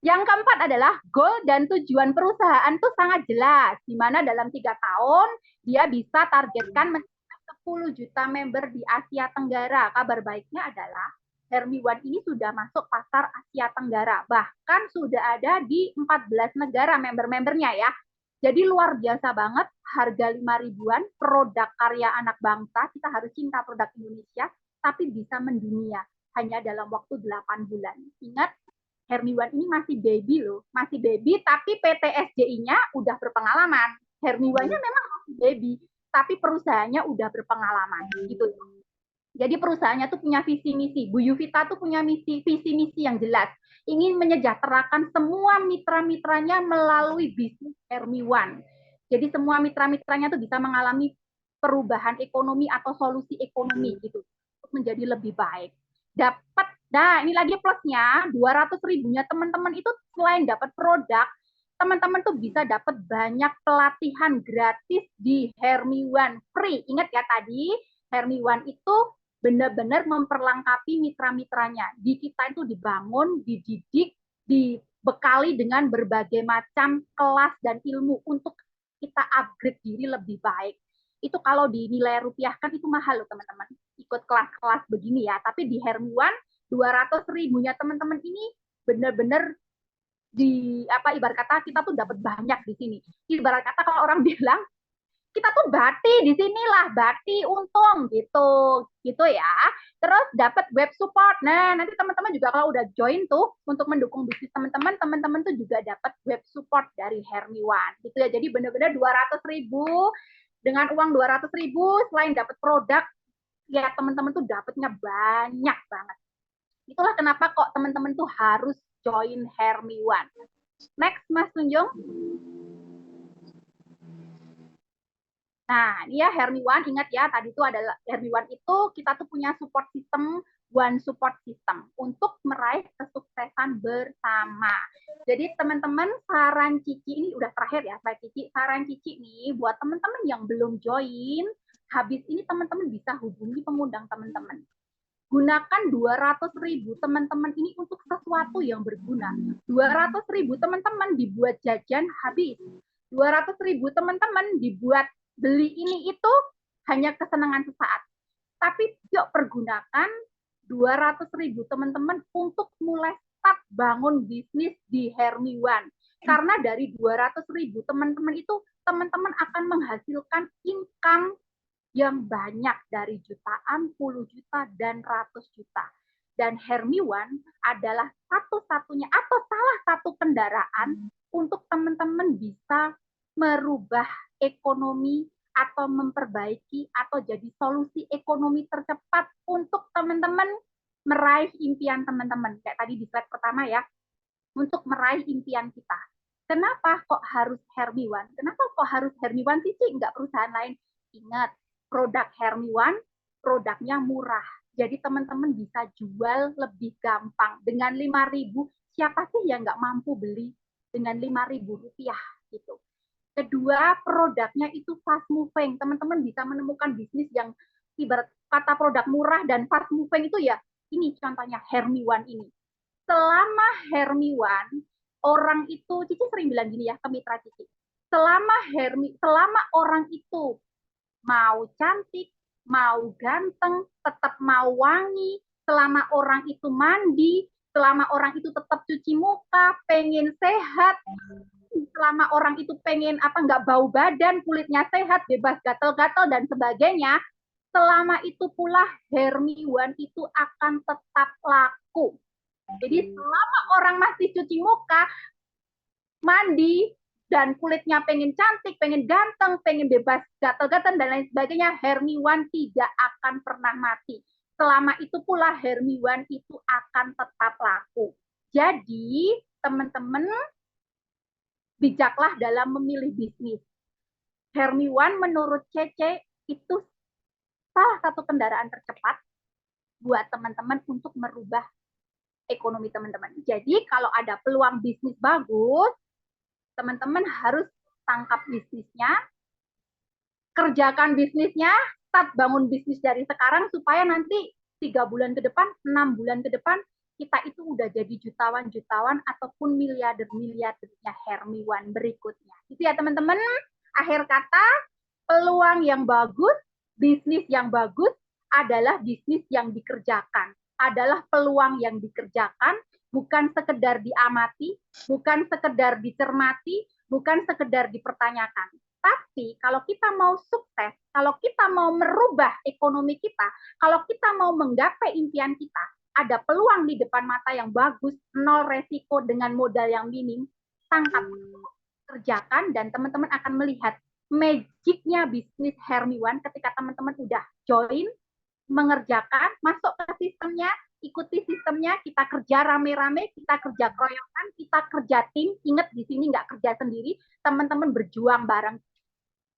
Yang keempat adalah goal dan tujuan perusahaan itu sangat jelas. Di mana dalam 3 tahun dia bisa targetkan mencapai 10 juta member di Asia Tenggara. Kabar baiknya adalah Hermiwan ini sudah masuk pasar Asia Tenggara. Bahkan sudah ada di 14 negara member-membernya ya. Jadi luar biasa banget, harga 5.000-an, produk karya anak bangsa, kita harus cinta produk Indonesia, tapi bisa mendunia. hanya dalam waktu 8 bulan. Ingat, Hermiwan ini masih baby loh, masih baby, tapi PT-SJI-nya udah berpengalaman. Hermiwannya memang masih baby, tapi perusahaannya udah berpengalaman, gitu. Jadi perusahaannya tuh punya visi misi. Bu Yuvita tuh punya visi misi yang jelas. Ingin menyejahterakan semua mitra-mitranya melalui bisnis Hermiwan. Jadi semua mitra-mitranya tuh bisa mengalami perubahan ekonomi atau solusi ekonomi gitu untuk menjadi lebih baik. Dapat, nah ini lagi plusnya 200 ribunya teman-teman itu selain dapat produk, teman-teman tuh bisa dapat banyak pelatihan gratis di Hermiwan free. Ingat ya tadi Hermiwan itu benar-benar memperlengkapi mitra-mitranya. Di kita itu dibangun, dididik, dibekali dengan berbagai macam kelas dan ilmu untuk kita upgrade diri lebih baik. Itu kalau dinilai rupiahkan itu mahal loh teman-teman. Ikut kelas-kelas begini ya. Tapi di Hermiwan 200 ribunya teman-teman ini benar-benar di apa ibarat kata kita tuh dapat banyak di sini. Ibarat kata kalau orang bilang kita tuh bati di sinilah, bati untung gitu ya. Terus dapat web support. Nah, nanti teman-teman juga kalau udah join tuh untuk mendukung bisnis teman-teman, teman-teman tuh juga dapat web support dari Hermiwan gitu ya. Jadi benar-benar 200 ribu dengan uang 200 ribu selain dapat produk, ya teman-teman tuh dapatnya banyak banget. Itulah kenapa kok teman-teman tuh harus join Hermiwan. Next, Mas Tunjung. Nah, ini ya Hermiwan, ingat ya, tadi itu adalah Hermiwan itu kita tuh punya support system, one support system untuk meraih kesuksesan bersama. Jadi teman-teman, saran Cici ini udah terakhir ya, Mbak Cici. Saran Cici nih buat teman-teman yang belum join, habis ini teman-teman bisa hubungi pengundang teman-teman. Gunakan 200 ribu teman-teman ini untuk sesuatu yang berguna. 200 ribu teman-teman dibuat jajan habis. 200 ribu teman-teman dibuat beli ini itu hanya kesenangan sesaat. Tapi yuk pergunakan 200 ribu teman-teman untuk mulai start bangun bisnis di Hermiwan. Karena dari 200 ribu teman-teman itu teman-teman akan menghasilkan income yang banyak dari jutaan, puluh juta, dan ratus juta. Dan Hermiwan adalah satu-satunya atau salah satu kendaraan untuk teman-teman bisa merubah ekonomi atau memperbaiki atau jadi solusi ekonomi tercepat untuk teman-teman meraih impian teman-teman. Kayak tadi di slide pertama ya, untuk meraih impian kita. Kenapa kok harus Hermiwan? Kenapa kok harus Hermiwan sih? Nggak perusahaan lain? Ingat, produk Hermiwan, produknya murah. Jadi teman-teman bisa jual lebih gampang. Dengan 5.000, siapa sih yang nggak mampu beli dengan 5.000 rupiah gitu. Kedua, produknya itu fast moving. Teman-teman bisa menemukan bisnis yang ibarat kata produk murah dan fast moving itu ya, ini contohnya Hermiwan ini. Selama Hermiwan, orang itu, Cici sering bilang gini ya ke mitra Cici, selama orang itu mau cantik, mau ganteng, tetap mau wangi, selama orang itu mandi, selama orang itu tetap cuci muka, pengen sehat, selama orang itu pengen apa nggak bau badan, kulitnya sehat, bebas gatal-gatal dan sebagainya, selama itu pula Hermiwan itu akan tetap laku. Jadi selama orang masih cuci muka, mandi, dan kulitnya pengen cantik, pengen ganteng, pengen bebas gatal-gatal dan lain sebagainya, Hermiwan tidak akan pernah mati. Selama itu pula Hermiwan itu akan tetap laku. Jadi teman-teman bijaklah dalam memilih bisnis. Hermiwan menurut Cece itu salah satu kendaraan tercepat buat teman-teman untuk merubah ekonomi teman-teman. Jadi kalau ada peluang bisnis bagus, teman-teman harus tangkap bisnisnya, kerjakan bisnisnya, start bangun bisnis dari sekarang supaya nanti 3 bulan ke depan, 6 bulan ke depan, kita itu udah jadi jutawan-jutawan ataupun miliarder-miliardernya Hermiwan berikutnya. Itu ya teman-teman, akhir kata, peluang yang bagus, bisnis yang bagus adalah bisnis yang dikerjakan, adalah peluang yang dikerjakan, bukan sekedar diamati, bukan sekedar dicermati, bukan sekedar dipertanyakan. Tapi kalau kita mau sukses, kalau kita mau merubah ekonomi kita, kalau kita mau menggapai impian kita, ada peluang di depan mata yang bagus, nol resiko dengan modal yang minim, tangkap, kerjakan, dan teman-teman akan melihat magicnya bisnis Hermiwan ketika teman-teman udah join, mengerjakan, masuk ke sistemnya, ikuti sistemnya, kita kerja rame-rame, kita kerja keroyokan, kita kerja tim. Ingat di sini nggak kerja sendiri, teman-teman berjuang bareng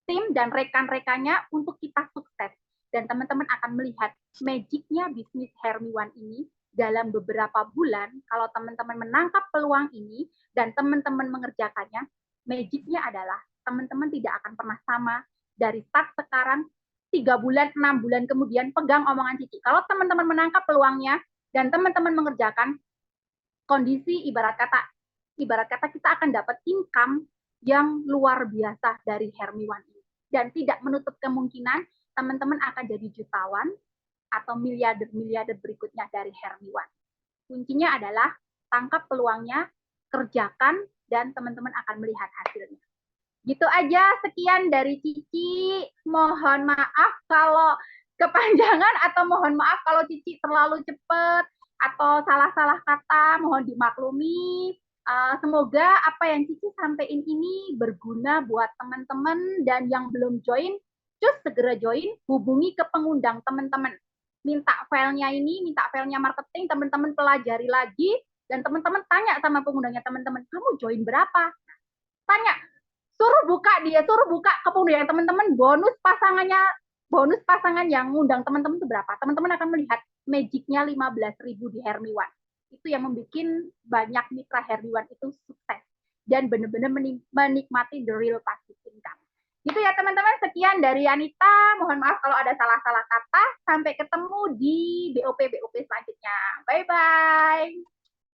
tim dan rekan-rekannya untuk kita sukses. Dan teman-teman akan melihat magicnya bisnis Hermiwan ini dalam beberapa bulan. Kalau teman-teman menangkap peluang ini dan teman-teman mengerjakannya, magicnya adalah teman-teman tidak akan pernah sama dari start sekarang 3 bulan, 6 bulan kemudian. Pegang omongan Cici. Kalau teman-teman menangkap peluangnya dan teman-teman mengerjakan, kondisi ibarat kata kita akan dapat income yang luar biasa dari Hermiwan ini. Dan tidak menutup kemungkinan teman-teman akan jadi jutawan atau miliarder-miliarder berikutnya dari Hermiwan. Kuncinya adalah tangkap peluangnya, kerjakan, dan teman-teman akan melihat hasilnya. Gitu aja, sekian dari Cici. Mohon maaf kalau kepanjangan atau mohon maaf kalau Cici terlalu cepat atau salah-salah kata, mohon dimaklumi. Semoga apa yang Cici sampaikan ini berguna buat teman-teman, dan yang belum join, cus segera join, hubungi ke pengundang teman-teman. Minta filenya ini, minta filenya marketing, teman-teman pelajari lagi, dan teman-teman tanya sama pengundangnya teman-teman, kamu join berapa? Tanya, suruh buka ke pengundang teman-teman, bonus pasangan yang ngundang teman-teman itu berapa. Teman-teman akan melihat magicnya 15.000 di Hermiwan. Itu yang membuat banyak mitra Hermiwan itu sukses dan benar-benar menikmati the real passive income. Gitu ya teman-teman, sekian dari Anita. Mohon maaf kalau ada salah-salah kata. Sampai ketemu di BOP selanjutnya. Bye-bye.